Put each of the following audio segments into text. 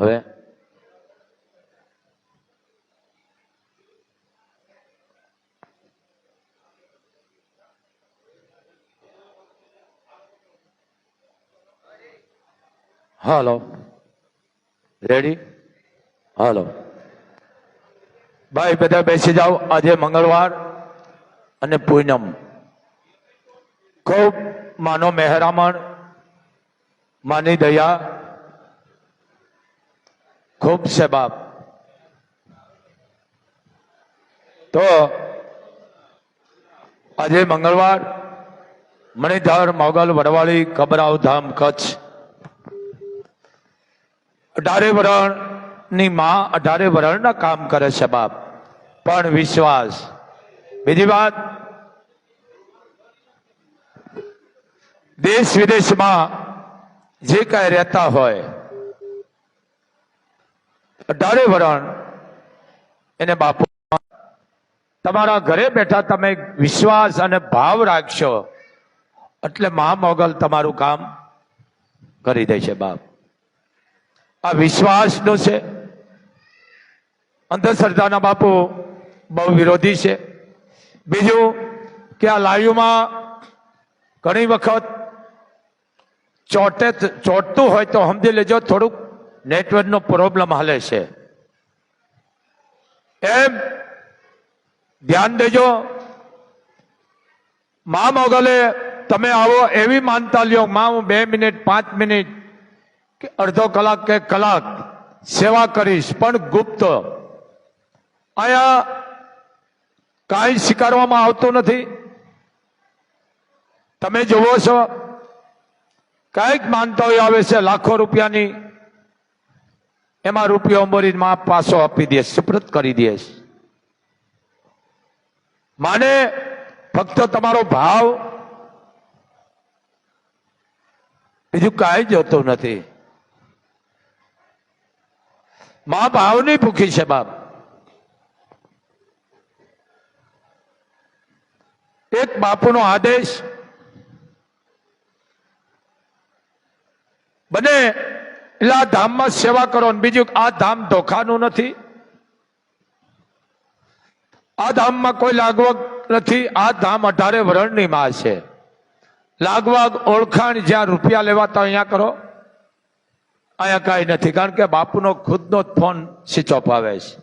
હવે હાલો, રેડી? હાલો ભાઈ, બધા બેસી જાઓ. આજે મંગળવાર અને પૂનમ, ખૂબ માનો મહેરામણ, માની દયા ખૂબ છે બાપ. તો આજે મંગળવાર, મણિધર મોગલ વડવાળી કબરાવ ધામ કચ્છ, 18 વરણની માં 18 વરણના કામ કરે છે બાપ. પણ વિશ્વાસ. બીજી વાત, દેશ વિદેશમાં જે કઈ રહેતા હોય, 18 વરણ એને બાપુ તમારા ઘરે બેઠા તમે વિશ્વાસ અને ભાવ રાખશો એટલે મહા મોગલ તમારું કામ કરી દે છે બાપ. આ વિશ્વાસનો છે. અંધશ્રદ્ધાના બાપુ બહુ વિરોધી છે. બીજું કે આ લાઈવમાં ઘણી વખત ચોટતું હોય તો સમજી લેજો, થોડુંક નેટવર્કનો પ્રોબ્લેમ હાલે છે, એમ ધ્યાન દેજો. મા મોગલે તમે આવો એવી માનતા લ્યો, માં હું 2 મિનિટ 5 મિનિટ કે અડધો કલાક કે કલાક સેવા કરીશ, પણ ગુપ્ત. અહીંયા કાંઈ સ્વીકારવામાં આવતું નથી. તમે જુઓ છો, કાંઈક માનતા આવે છે લાખો રૂપિયાની, એમાં રૂપિયો મોરી માં પાછો આપી દે, સુપ્રત કરી દે. માને ફક્ત તમારો ભાવ, બીજું કાંઈ જોતું નથી. માં ભાવની ભૂખી છે બાપ. એક બાપુનો આદેશ બને એટલે આ ધામમાં સેવા કરો. બીજું, આ ધામ ધોખાનું નથી. આ ધામમાં કોઈ લાગવગ નથી. આ ધામ 18 વરણની માં છે. લાગવગ ઓળખાણ જ્યાં રૂપિયા લેવાતા અહીંયા કરો, અહીંયા કાંઈ નથી. કારણ કે બાપુનો ખુદનો જ ફોન સ્વિચ ઓફ આવે છે.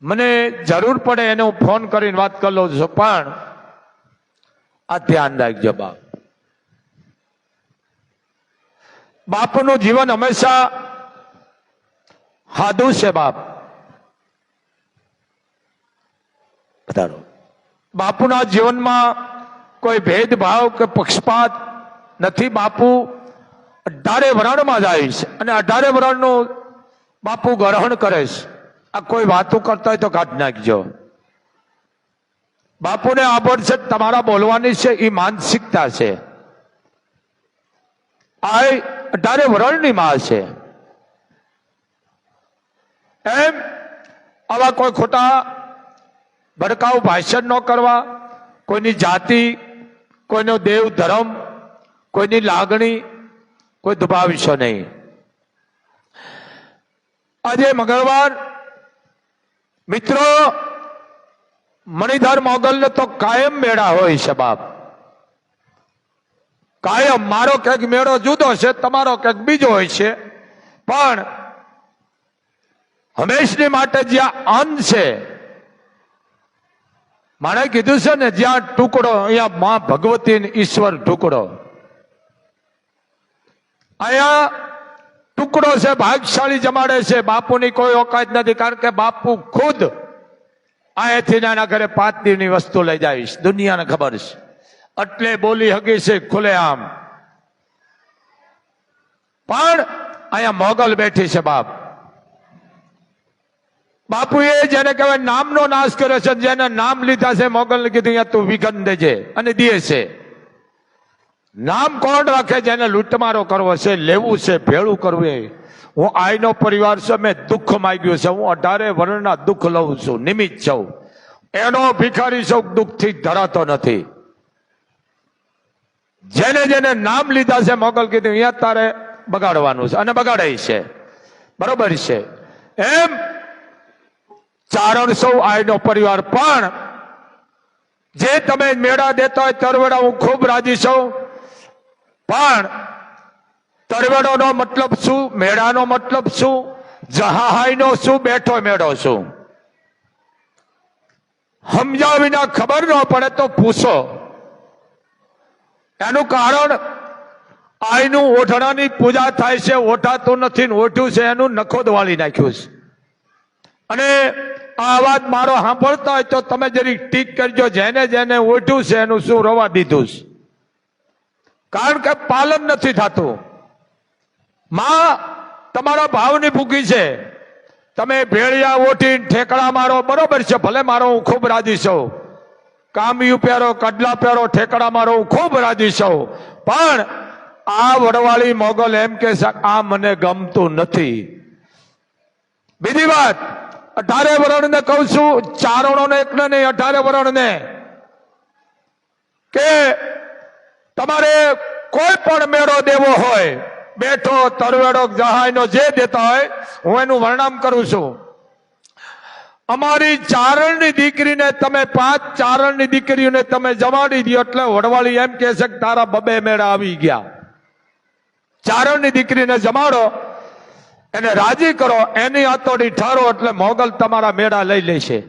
મને જરૂર પડે એને હું ફોન કરીને વાત કરી લઉં છું, પણ આ ધ્યાન રાખજો બાપ. બાપુનું જીવન હંમેશા સાદું છે બાપ. બતાડો, બાપુના જીવનમાં કોઈ ભેદભાવ કે પક્ષપાત નથી. બાપુ 18 વરણમાં જાય છે અને 18 વરણનું બાપુ ગ્રહણ કરે છે. આ કોઈ વાતો કરતા હોય તો કાઢી નાખજો. બાપુને આભર છે તમારા બોલવાની છે, એ માનસિકતા છે. આ 18 વરણની માં છે. એમ આવા કોઈ ખોટા ભડકાઉ ભાષણ ન કરવા, કોઈની જાતિ, કોઈનો દેવ ધર્મ, કોઈની લાગણી કોઈ દુભાવશો નહીં. આજે મંગળવાર મિત્રો, મણિધર મોગલને તો કાયમ મેળા હોય છે બાપ. કાયમ. મારો કંઈક મેળો જુદો છે, તમારો કંઈક બીજો હોય છે, પણ હંમેશની માટે જ્યાં અંત છે, માણે કીધું છે ને, જ્યાં ટુકડો અહીંયા માં ભગવતી ઈશ્વર ટુકડો. અહીંયા ટુકડો છે, ભાગશાળી જમાડે છે. બાપુની કોઈ ઓકાત નથી, કારણ કે બાપુ ખુદ અહીંયાથી નાના ઘરે 5 દિવસની વસ્તુ લઈ જાવીશ, દુનિયાને ખબર છે. એટલે બોલી હકી છે ખુલે આમ. પણ અહીંયા મોગલ બેઠી છે બાપ. બાપુએ જેને કહેવાય નામનો નાશ કર્યો છે, જેને નામ લીધા છે મોગલને કીધું અહીંયા તું વિઘન દેજે, અને દે છે. નામ કોણ રાખે? જેને લૂંટમારો કરવો છે, લેવું છે, ભેળું કરવું. હું આઈનો પરિવાર છે, મેં દુઃખ માંગ્યું છે, હું 18 વરણના દુઃખ લઉં છું, નિમિત્ત છું. એનો ભિખારી છું, દુઃખથી ધરાતો નથી. જેને જેને નામ લીધા છે મોગલ કીધું અહીંયા તારે બગાડવાનું છે, અને બગાડાય છે. બરોબર છે એમ ચારણ સૌ આયનો પરિવાર પણ જે તમે મેળા દેતા હોય તરવેડા હું ખૂબ રાજી છું, પણ તરવેડોનો મતલબ શું, મેળાનો મતલબ શું, જહાહાઈનો શું, બેઠો મેળો શું, સમજાવ વિના ખબર ન પડે તો પૂછો. એનું કારણ આઈનું ઓઢણાની પૂજા થાય છે, ઓઢાતું નથી ને ઓઢ્યું છે એનું નખોદ વાળી નાખ્યું છે. અને આ અવાજ મારો સાંભળતા હોય તો તમે જરી ટીક કરજો, જેને જેને ઓઢ્યું છે એનું શું રવા દીધું છે, કારણ કે પાલન નથી થતું. માં તમારા ભાવની ભૂખી છે. તમે ભેળિયા ઓઠીને ઠેકડા મારો બરોબર છે, ભલે મારો હું ખૂબ રાજી છું, કામિયું પહેરો, કડલા પહેરો, ઠેકડા મારો હું ખૂબ રાજી છું, પણ આ વડવાળી મોગલ એમ કે આ મને ગમતું નથી. બીજી વાત, 18 વરણને કહું છું, ચારણોને એકને નહીં 18 વરણને, કે તમારે કોઈ પણ મેળો દેવો હોય, બેઠો તરવેડો જહાયનો જે દેતા હોય, હું એનું વર્ણન કરું છું. અમારી ચારણની દીકરીને તમે 5 ચારણની દીકરીઓને તમે જમાડી દો એટલે વડવાળી એમ કહે છે કે તારા બબે મેળા આવી ગયા. ચારણની દીકરીને જમાડો, એને રાજી કરો, એની આતોડી ઠારો એટલે મોગલ તમારા મેળા લઈ લેશે.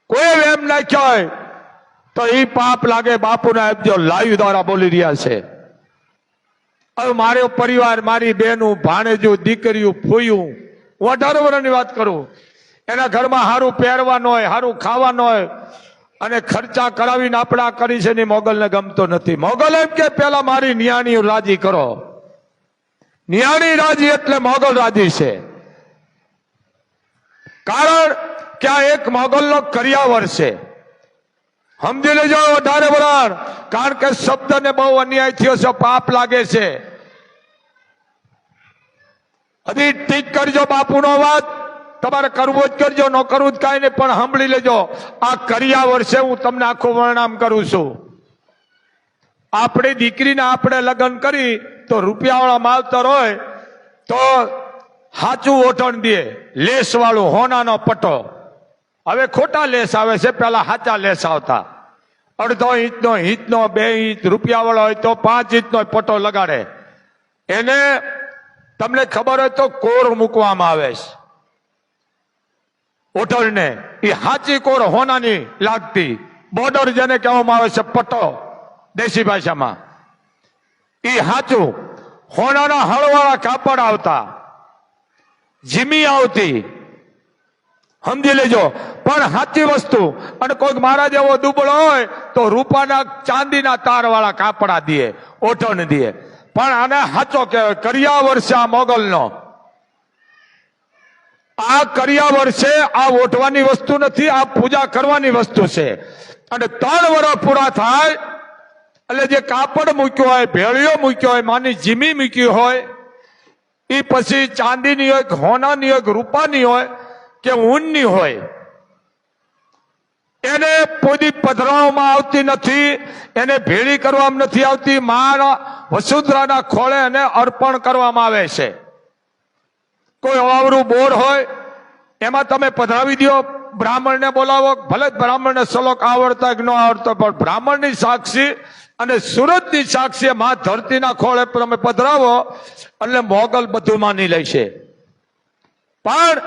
કોઈ એમ નાખ્યો હોય તો એ પાપ લાગે. બાપુના આપજો, લાઈવ દ્વારા બોલી રહ્યા છે. હવે મારો પરિવાર, મારી બહેનું, ભાણેજું, દીકરીઓ, ફૂયું, હું 18 વર્ષની વાત કરું, એના ઘરમાં સારું પહેરવાનું હોય, સારું ખાવાનું હોય, અને ખર્ચા કરાવીને આપણા કરી છે, મોગલને ગમતો નથી. મોગલ એમ કે પેલા મારી નિયાણી રાજી કરો. નિયાણી રાજી એટલે મોગલ રાજી છે. કારણ કે આ એક મોગલનો કર્યાવર છે. સમજી લેજો 18 વરણ, કારણ કે શબ્દને બહુ અન્યાય થયો છે, પાપ લાગે છે. હજી ઠીક કરજો બાપુનો વાત, તમારે કરવો જ કરજો, ન કરવું જ કાંઈ નહીં, પણ સાંભળી લેજો. આ કર્યાવર છે, હું તમને આખું વર્ણન કરું છું. આપણી દીકરીને આપણે લગ્ન કરી તો રૂપિયાવાળા માવતર હોય તો સાચું ઓઠણ દે, લેસ વાળું હોનાનો પટ્ટો. હવે ખોટા લેસ આવે છે, પેલા સાચા લેસ આવતા. 1.5 ઇંચનો, ઇંચનો, 2 ઇંચ, રૂપિયા વાળો હોય તો 5 ઇંચનો પટ્ટો લગાડે. એને તમને ખબર હોય તો કોર મૂકવામાં આવે છે ઓઠણને, એ સાચી કોર હોનાની લાગતી, બોર્ડર જેને કહેવામાં આવે છે, પટ્ટો દેશી ભાષામાં. એ સાચું હોનાના હળવાળા કાપડ આવતા, જીમી આવતી, સમજી લેજો. પણ સાચી વસ્તુ. અને કોઈક મારા જેવો દુબળો હોય તો રૂપાના ચાંદીના તાર વાળા કાપડા દે, ઓઠણ દે. પણ આને સાચો કહેવાય, કર્યાવર છે આ મોગલનો. આ કર્યાવર છે, આ ઓઠવાની વસ્તુ નથી, આ પૂજા કરવાની વસ્તુ છે. અને 3 વર્ષ પૂરા થાય એટલે જે કાપડ મૂક્યો હોય, ભેળીઓ મૂક્યો હોય, માની જીમી મૂકી હોય, એ પછી ચાંદીની હોય, હોનાની હોય, રૂપાની હોય કે ઊનની હોય, એને પોદી પધરાવવામાં આવતી નથી, એને ભેળી કરવામાં નથી આવતી. મા વસુંધરાના ખોળે એને અર્પણ કરવામાં આવે છે. કોઈ અવાવરું બોર હોય એમાં તમે પધરાવી દો, બ્રાહ્મણને બોલાવો, ભલે બ્રાહ્મણને શ્લોક આવડતા કે ન આવડતો, પણ બ્રાહ્મણની સાક્ષી અને સુરતની સાક્ષી મા ધરતીના ખોળે તમે પધરાવો એટલે મોગલ બધું માની લેશે. પણ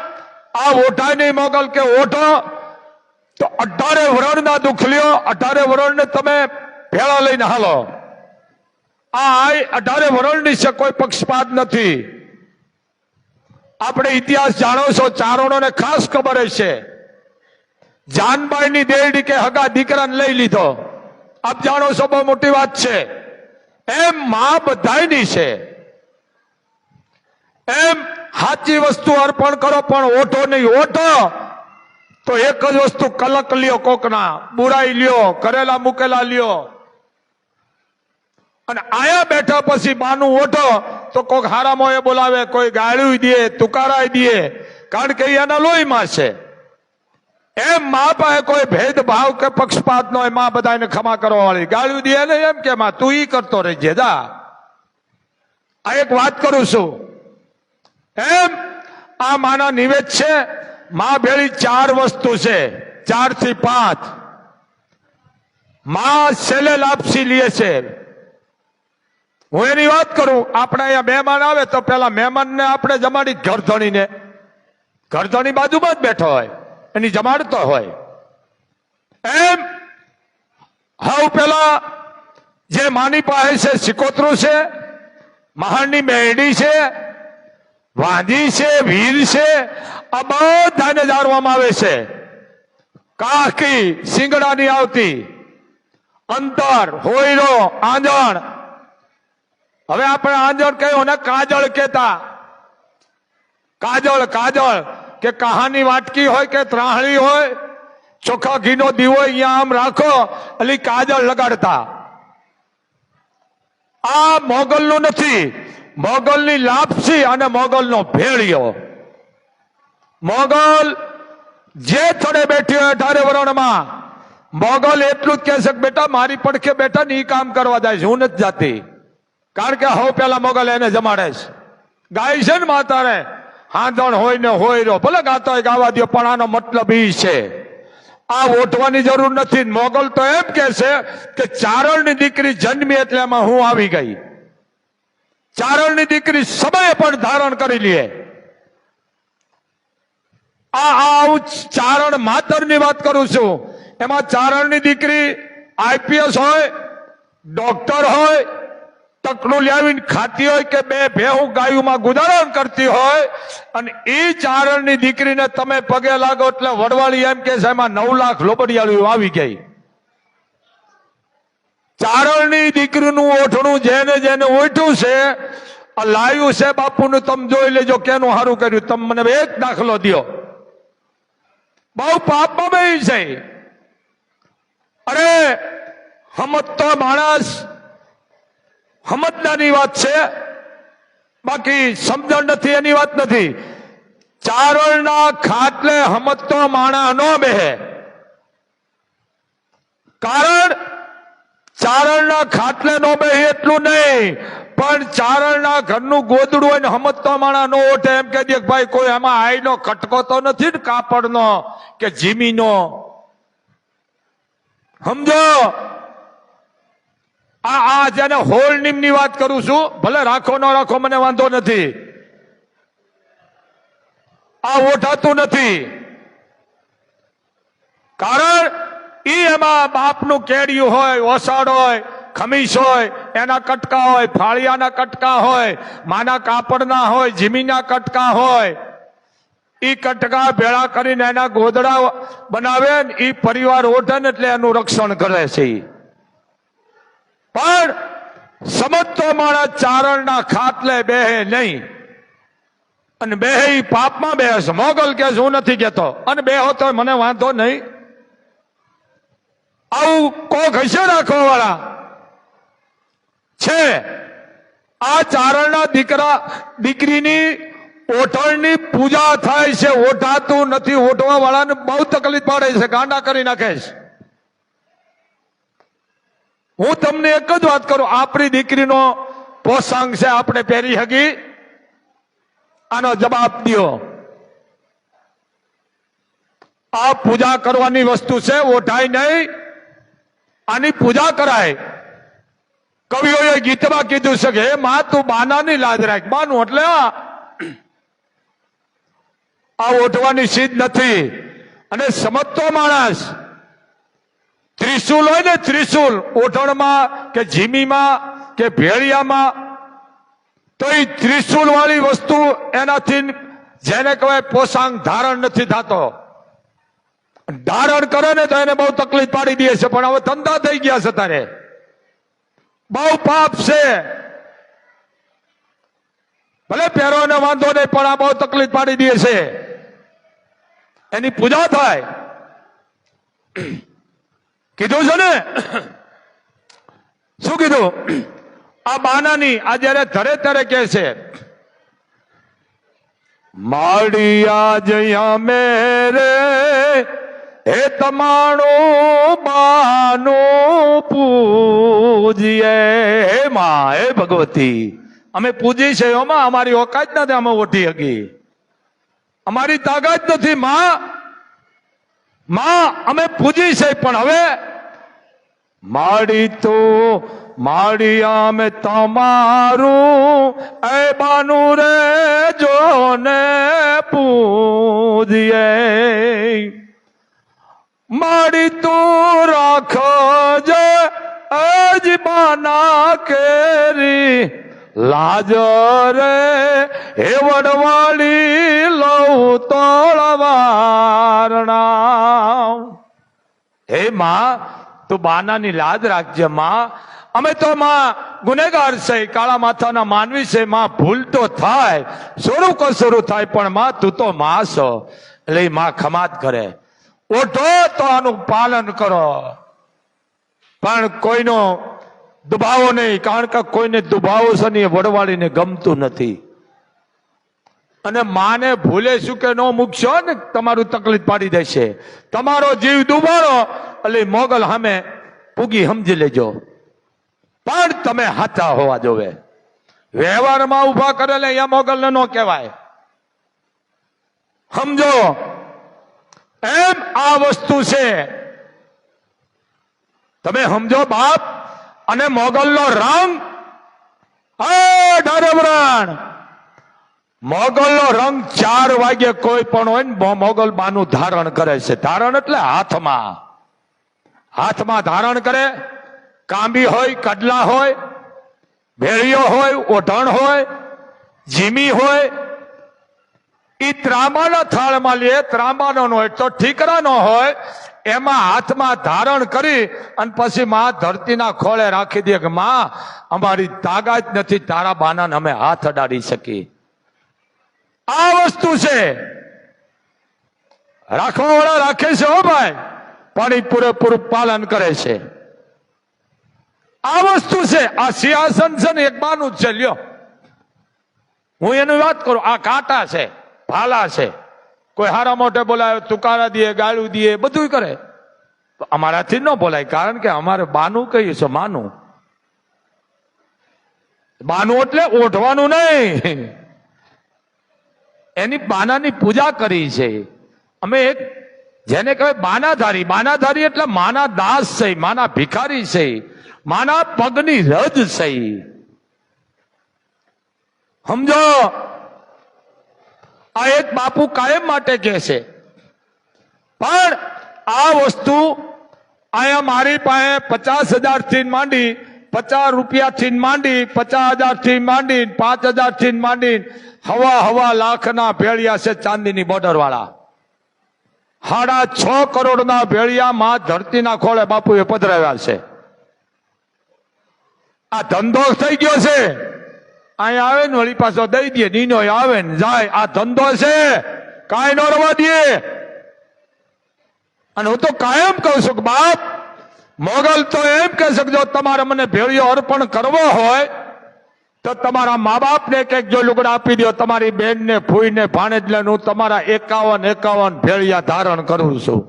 આ ઓઢાની મોગલ કે ઓઢો તો 18 વરણના દુઃખ લ્યો, 18 વરણને તમે ભેળા લઈને હાલો. આ 18 વરણની છે, કોઈ પક્ષપાત નથી. આપણે ઇતિહાસ જાણો છો, ચારણોને ખાસ ખબર છે. જાનબાઈની દેરડી કે હગા દીકરાને લઈ લીધો, આપ જાણો છો, બહુ મોટી વાત છે. એમ માં બધાયની છે. એમ સાચી વસ્તુ અર્પણ કરો, પણ ઓઠો નહીં. ઓઠો તો એક જ વસ્તુ, કલક લ્યો, કોકના બુરાઈ લ્યો, કરેલા મૂકેલા લ્યો. અને આયા બેઠા પછી બાનું ઓઠો તો કોક હારામો એ બોલાવે, કોઈ ગાળ્યું દે, તુકારાય દે, કારણ કે એના લોહીમાં છે. એમ મા પાસે કોઈ ભેદભાવ કે પક્ષપાત ન હોય. મા બધાને ખમા કરવા વાળી, ગાળ્યું દે ને એમ કે માં તું ઈ કરતો રહેજે જા. આ એક વાત કરું છું. એમ આ માના નિવેદ છે. માં ભેળી 4 વસ્તુ છે, 4 થી 5. માં છેલ્લે લાપસી લે છે. હું એની વાત કરું. આપણે અહીંયા મહેમાન આવે તો પેલા મહેમાનને આપણે જમાડી, ઘરધણીને. ઘરધણી બાજુમાં જ બેઠો હોય, એની જમાડતો હોય. એમ હાવ પેલા જે માની પાસે છે, સિકોતરું છે, મહાણની મેરડી છે, વાંધી છે, વીર છે, આ બધાને જાળવામાં આવે છે. કાકી સિંગડાની આવતી, અંતર, હોયરો, આંજણ. હવે આપણે આંજણ કહ્યું ને કાજળ કેતા. કાજળ કાજળ કે કહાની વાટકી હોય કે ત્રાહળી હોય, ચોખ્ખા ઘીનો દીવો અહીંયા આમ રાખો એટલે કાજળ લગાડતા. આ મોગલનું નથી, મોગલની લાપસી અને મોગલનો ભેળિયો. મોગલ જે થોડે બેઠી હોય 18 વરણમાં, મોગલ એટલું જ કહેશે કે બેટા મારી પડખે બેઠા ને ઈ કામ કરવા જાય છે, હું નથી જાતી. કારણ કે હવે પેલા મોગલ એને જમાડે છે. ગાય છે ને માતારે, હાંધણ હોય ને હોય રહ્યો, ભલે ગાતો હોય ગાવા દો, પણ આનો મતલબ ઈ છે. આ ઓઠવાની જરૂર નથી. મોગલ તો એમ કે છે કે ચારણની દીકરી જન્મી એટલે એમાં હું આવી ગઈ. ચારણની દીકરી સમયે પણ ધારણ કરી લે. આવું ચારણ માતરની વાત કરું છું. એમાં ચારણની દીકરી આઈપીએસ હોય, ડોક્ટર હોય, તકડું લાવીને ખાતી હોય કે 2 ભેહું ગાયુંમાં ગુદારણ કરતી હોય, અને એ ચારણની દીકરીને તમે પગે લાગો એટલે વડવાળી એમ કે છે એમાં 9 લાખ લોબડિયાળીઓ આવી ગઈ. ચારણની દીકરીનું ઓઠણું જેને જેને ઓઠ્યું છે, આ લાયું છે બાપુનું, તમે જોઈ લેજો કેનું સારું કર્યું. તમે મને એક દાખલો દો. બહુ પાપમાં બે છે. અરે સમજતો માણસ સમજદારની વાત છે, બાકી સમજણ નથી એની વાત નથી. ચારણના ખાટલે સમજતો માણસ ન બેહે. કારણ ચારણના ખાટલે ન બેહે એટલું નહીં, પણ ચારણના ઘરનું ગોદડું હોય ને સમજતો માણસ ન ઓઠે. એમ કહી દે ભાઈ કોઈ એમાં આઈનો કટકો તો નથી ને, કાપડનો કે જીમીનો. સમજો. આ જેને હોળ નીમની વાત કરું છું, ભલે રાખો ન રાખો મને વાંધો નથી, આ ઓઢાતું નથી. કારણ ઈ એમાં બાપનું કેડિયું હોય, ઓસાડ હોય, ખમીસ હોય, એના કટકા હોય, ફાળિયાના કટકા હોય, માના કાપડના હોય, જીમીના કટકા હોય. ઈ કટકા ભેળા કરીને એના ગોદડા બનાવે ને ઈ પરિવાર ઓઢે ને એટલે એનું રક્ષણ કરે છે. પણ સમજતો માણસ ચારણના ખાટલે બેહે નહીં, અને બેહે ઈ પાપમાં બેહે છે. મોગલ કે હું નથી કેતો, અને બેહો તો મને વાંધો નહીં. આવું કોક હશે રાખવા વાળા છે. આ ચારણના દીકરીની ઓઠણની પૂજા થાય છે, ઓઢાતું નથી. ઓઢવા વાળાને બહુ તકલીફ પડે છે, ગાંડા કરી નાખે છે. હું તમને એક જ વાત કરું, આપણી દીકરીનો પોશાક છે, આપણે પહેરી હગી? આનો જવાબ દો. આ પૂજા કરવાની વસ્તુ છે, ઓઢાય નહીં, આની પૂજા કરાય. કવિઓએ ગીતમાં કીધું છે કે હે માં તું બાનાની લાજ રાખ. બાનું એટલે આ ઓઢવાની સીધ નથી. અને સમજતો માણસ ત્રિશુલ હોય ને, ત્રિશુલ ઓઢણમાં કે જીમીમાં કે ભેળિયામાં, તો એ ત્રિશુલ વાળી વસ્તુ એનાથી જેને કહેવાય પોષાંગ ધારણ નથી થતો. ધારણ કરે ને તો એને બહુ તકલીફ પાડી દે છે. પણ હવે ધંધા થઈ ગયા છે, તારે બહુ પાપ છે. ભલે પહેરો ને વાંધો નહીં, પણ આ બહુ તકલીફ પાડી દે છે. એની પૂજા થાય. કીધું છે ને, શું કીધું? આ બાનાની આ જયારે ધરે ત્યારે કે છે, માળિયા જયા મેરે હે તમારું બાનું પૂજીએ. હે માં, હે ભગવતી, અમે પૂજી છે, એમાં અમારી ઓકાત નથી, અમે ઓઠી હકી. અમારી તાકાત નથી માં, માં અમે પૂજી છે પણ હવે માડી તો માડી અમે તમારું એ બાનું રે જો ને પૂજીએ માડી તું રાખજે અજબાના કેરી લાજ રે હે વડવાળી લઉં તોળવારણા હે માં તું બાનાની લાજ રાખજે માં, અમે તો માં ગુનેગાર છે, કાળા માથાના માનવી છે માં, ભૂલ તો થાય સોરું કસોરું થાય પણ માં તું તો માં છો એટલે માં ખમાત કરે. ઓઠો તો આનું પાલન કરો પણ કોઈનો દુભાવો નહીં, કારણ કે કોઈને દુભાવો છે ને એ વડવાળીને ગમતું નથી. અને માને ભૂલે શું કે નો મૂકશો ને તમારું તકલીફ પાડી દેશે, તમારો જીવ દુભારો એટલે મોગલ સામે પૂગી સમજી લેજો. પણ તમે હાથા હોવા જોવે, વ્યવહારમાં ઉભા કરેલા અહીંયા મોગલને નો કહેવાય, સમજો એમ આ વસ્તુ છે. તમે સમજો બાપ. અને મોગલનો રંગ ઢારેવરણ, મોગલનો રંગ 4 વાગે કોઈ પણ હોય ને મોગલ બાનું ધારણ કરે છે. ધારણ એટલે હાથમાં, હાથમાં ધારણ કરે. કાંબી હોય, કડલા હોય, ભેળીઓ હોય, ઓઢણ હોય, જીમી હોય, એ ત્રાંબાના થાળમાં લે, ત્રાંબાનો હોય તો ઠીકરાનો હોય, એમાં હાથમાં ધારણ કરી અને પછી માં ધરતીના ખોળે રાખી દે કે માં અમારી તાકાત નથી તારા બાનાને અમે હાથ અડાડી શકી. આ વસ્તુ છે. રાખવા વાળા રાખે છે હો ભાઈ, પણ એ પૂરેપૂરું પાલન કરે છે. આ વસ્તુ છે. આ સિંહાસન છે ને એક બાનું જ છે. લ્યો હું એની વાત કરું, આ કાંટા છે, ભાલા છે. કોઈ હારા મોઢે બોલાવે, તુકારા દે, ગાળું દે, બધું કરે. અમારાથી ન બોલાય, કારણ કે અમારે બાનું કહીએ છે. માનું, બાનું એટલે ઓઢવાનું નહીં, એની બાનાની પૂજા કરી છે અમે. એક જેને કહેવાય બાનાધારી, બાનાધારી એટલે માના દાસ છે, માના ભિખારી છે, માના પગની રજ છે. સમજો, આ એક બાપુ કાયમ માટે કહે છે. પણ આ વસ્તુ અહીંયા મારી પાસે 50,000 થી માંડી, 50 રૂપિયાથી માંડી, 50,000 થી માંડી, 5,000 થી માંડી, હવા લાખના ભેળિયા છે ચાંદીની બોર્ડર વાળા. 6.5 કરોડના ભેળિયા માં ધરતીના ખોળે બાપુએ પધરાવ્યા છે. આ ધંધો થઈ ગયો છે. અહીંયા આવે ને વળી પાછો દઈ દે, નીનો આવે ને જાય. આ ધંધો છે, કાંઈ ન રવા દે. અને હું તો કાયમ કહું છું કે બાપ મોગલ તો એમ કહી શકજો તમારે મને ભેળિયો અર્પણ કરવો હોય તો તમારા મા બાપને કંઈક જો લુગડા આપી દો, તમારી બેન ને ફૂઈ ને ભાણેજને હું તમારા 51 ભેળિયા ધારણ કરું છું.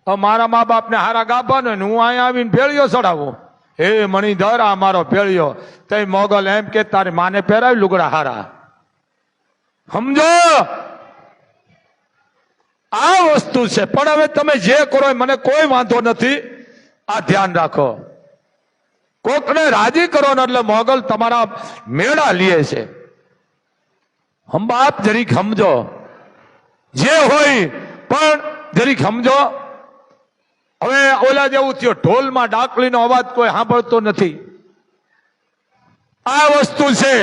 મારા મા બાપ ને હારા ગાભાનો ને હું અહીંયા આવીને ભેળિયો ચડાવું, હે મણિધર આ મારો ભેળિયો. તઈ મોગલ એમ કે તારી માને પહેરાવી લુગડા હારા. સમજો, આ વસ્તુ છે. પણ હવે તમે જે કરો મને કોઈ વાંધો નથી. આ ધ્યાન રાખો, કોકને રાજી કરો ને એટલે મોગલ તમારા મેળા લે છે. હમ બાપ જરીક સમજો, જે હોય પણ જરીક સમજો. હવે ઓલા જેવું થયો, ઢોલમાં ડાકલીનો અવાજ કોઈ સાંભળતો નથી. આ વસ્તુ છે.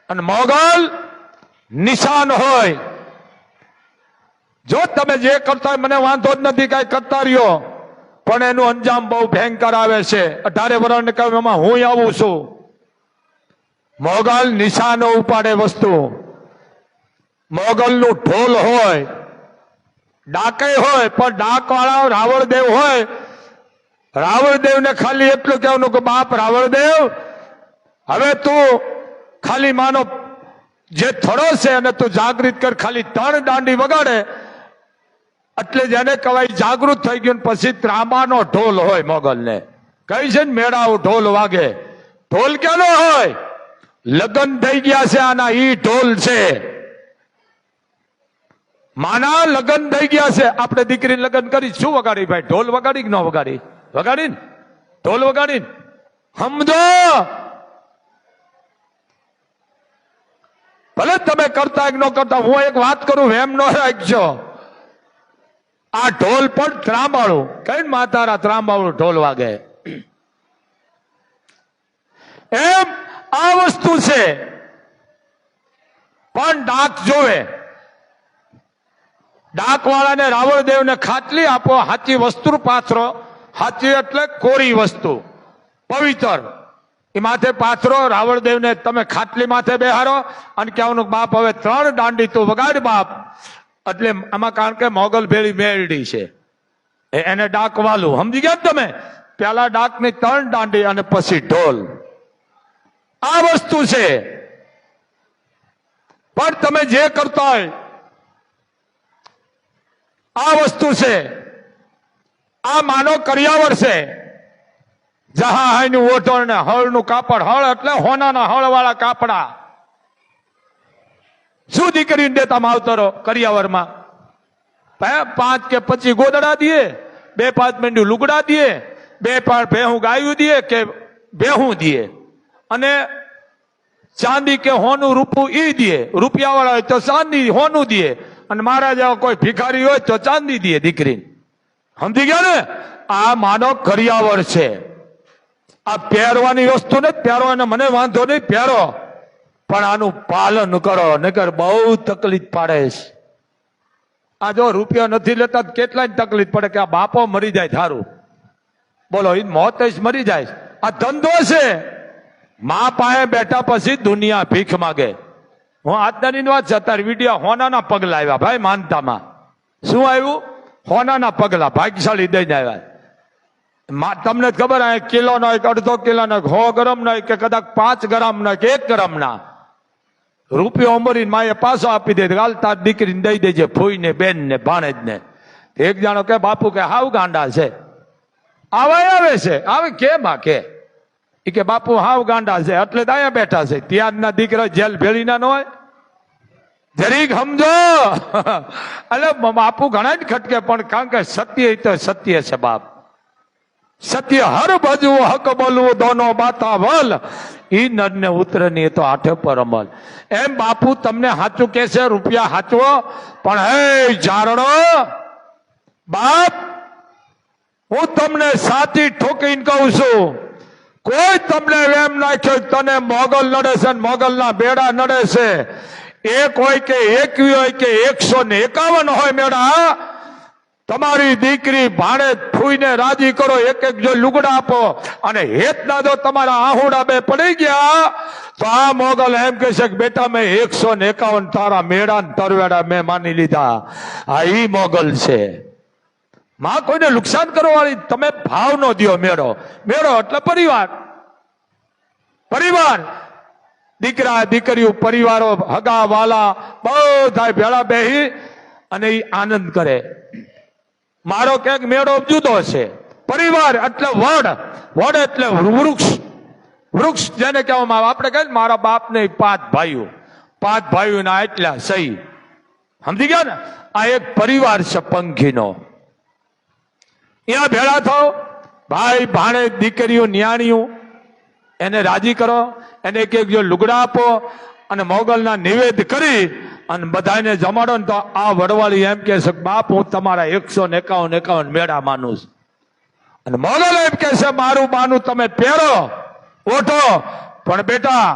અને મોગલ નિશાન હોય. જો તમે જે કરતા હોય મને વાંધો જ નથી, કઈ કરતા રહ્યો, પણ એનું અંજામ બહુ ભયંકર આવે છે. 18 વર્ષને કહ્યું એમાં હું આવું છું. મોગલ નિશાનો ઉપાડે વસ્તુ. મોગલનું ઢોલ હોય, ડાકે હોય, પણ ડાક વાળા રાવણદેવ હોય. રાવણદેવને ખાલી એટલું કહેવાનું કે બાપ રાવણદેવ હવે તું ખાલી માનો જે થડો છે અને તું જાગૃત કર, ખાલી 3 દાંડી વગાડે એટલે જેને કહેવાય જાગૃત થઈ ગયું. પછી ત્રાંબાનો ઢોલ હોય મોગલને, કઈ છે ને મેળાઓ ઢોલ વાગે. ઢોલ ક્યાંનો હોય? લગ્ન થઈ ગયા છે આના, ઈ ઢોલ છે. માના લગ્ન થઈ ગયા છે, આપણે દીકરીને લગ્ન કરી શું વગાડી ભાઈ? ઢોલ વગાડી કે ન વગાડી? વગાડી ને, ઢોલ વગાડી ને. સમજો, ભલે તમે કરતા કે ન કરતા, હું એક વાત કરું, એમ ન રાખજો. આ ઢોલ પણ ત્રાંબાળું કઈ માતારા ત્રાંબાળું ઢોલ વાગે એમ આ વસ્તુ છે. પણ ડાક જોવે, ડાક વાળાને રાવણદેવને ખાટલી આપો, સાચી વસ્તુ પાથરો. સાચી એટલે કોરી વસ્તુ, પવિત્ર, એ માથે પાથરો. રાવણદેવને તમે ખાટલી માથે બેહારો અને કહેવાનું બાપ હવે 3 દાંડી તું વગાડ બાપ. એટલે આમાં કારણ કે મોગલ ભેળી મેળડી છે, એને ડાક વાલું. સમજી ગયા તમે? પેલા ડાક ની 3 દાંડી અને પછી ઢોલ. આ વસ્તુ છે. પણ તમે જે કરતા હોય આ વસ્તુ છે. આ માનો કરિયાવર છે. જહાનું ઓઢણ ને હળ નું કાપડ. હળ એટલે હોનાના હળ વાળા કાપડા. શું દીકરીને દેતા માવતરો કરિયાવરમાં? 5 કે 25 ગોદડા દે, 2-5 મેંડ્યું લુગડા દે, 2 ભેહું ગાયું દે કે ભેહું દે, અને ચાંદી કે હોનું રૂપું ઈ દે. રૂપિયા વાળા હોય તો ચાંદી હોનું દે, અને મારા જેવા કોઈ ભિખારી હોય તો ચાંદી દે દીકરી. સમજી ગયા ને? આ માનો કરિયાવર છે. આ પહેરવાની વસ્તુ ને પહેરવાને મને વાંધો નહીં, પહેરો, પણ આનું પાલન કરો, નકર બહુ તકલીફ પડે છે. આ જો રૂપિયા નથી લેતા કેટલાય તકલીફ પડે કે આ બાપો મરી જાય થારું. બોલો, એ મોત જ મરી જાય. આ ધંધો છે. મા પાસે બેઠા પછી દુનિયા ભીખ માગે. હું આજની વાત છે, અત્યારે વિડીયો હોનાના પગલા આવ્યા ભાઈ માનતામાં. શું આવ્યું? હોનાના પગલા ભાગ્યશાળી દઈને આવ્યા. તમને ખબર, આ કિલો નો, 1/2 કિલો નો, 100 ગ્રામ નો, કે કદાચ 5 ગ્રામ નો કે 1 ગ્રામ ના રૂપિયો અમરીને માએ પાછો આપી દે. હાલ તાર દીકરીને દઈ દેજે, ફૂઈ ને, બેન ને, ભાણેજ ને. એક જાણો કે બાપુ કે હાવ ગાંડા છે. આવે છે, આવે કેમ? આ કે એ કે બાપુ હાવ ગાંડા છે એટલે દાયા બેઠા છે. ત્યારના દીકરા જેલ ભેળી ના હોય જરીક સમજો. એટલે બાપુ ઘણા જ ખટકે, પણ કારણ કે સત્ય તો સત્ય છે બાપ. સત્ય હર ભજવું, હક બોલવું, દોનો બાતા વલ, ઈ નર ને ઉતર ની તો આઠે પર અમલ. એમ બાપુ તમને સાચું કે છે, રૂપિયા સાચવો, પણ હે જારણો બાપ, હું તમને સાચી ઠોકીને કહું છું, કોઈ તમને વેમ નાખ્યો તને મોગલ નડે છે, મોગલ ના બેડા નડે છે. 1 હોય કે 21 હોય કે 151 હોય મેળા, તમારી દીકરી ભાણે ફૂઈને રાજી કરો, 1-1 જો લુગડા આપો, અને હેતના જો તમારા આહુડા 2 પડી ગયા તો આ મોગલ એમ કહે છે કે બેટા મેં 151 તારા મેળા ને તરવેડા મેં માની લીધા. આ ઈ મોગલ છે. માં કોઈને નુકસાન કરવા વાળી તમે ભાવ નો દો. મેળો, મેળો એટલે પરિવાર. પરિવાર, દીકરા દીકરીઓ, પરિવારો, હગા વાલા બધા ભેળા બેહી અને ઈ આનંદ કરે. મારો ક્યાંક મેળો જુદો છે. પરિવાર એટલે વડ, વડ એટલે વૃક્ષ. વૃક્ષ જેને કહેવામાં આવે. આપણે કહીએ મારા બાપ ને 5 ભાઈઓ, 5 ભાઈઓના એટલા સહી. સમજી ગયા ને? આ એક પરિવાર છે પંખીનો. અહીંયા ભેળા થાવ, ભાઈ ભાણે દીકરીઓ ન્યાણીઓ, એને રાજી કરો, એને 1-1 જો લુગડા આપો, અને મોગલના નિવેદ કરી અને બધાને જમાડો ને તો આ વડવાળી એમ કે છે બાપ હું તમારા 151 મેળા માનું છું. અને મોગલ એમ કે છે મારું બાનું તમે પહેરો, ઓઢો, પણ બેટા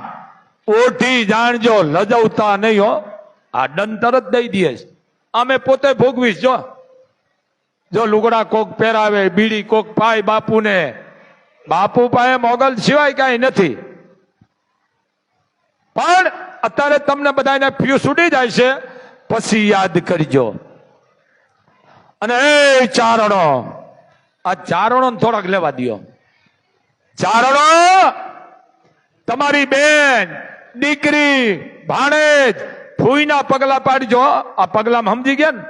ઓઢી જાણજો, લજવતા નહીં હો. આ દંડ તરત દઈ દે. અમે પોતે ભોગવીશ. જો લુગડા કોક પહેરાવે, બીડી કોક પાય બાપુને, બાપુ પાસે મોગલ સિવાય કઈ નથી. પણ અત્યારે તમને બધાને ફ્યુઝ ઉડી જાય છે, પછી યાદ કરજો. અને એ ચારણો, આ ચારણો થોડાક લેવા દો. ચારણો, તમારી બેન, દીકરી, ભાણેજ, ફૂઈના પગલા પાડજો. આ પગલામાં સમજી ગયા ને?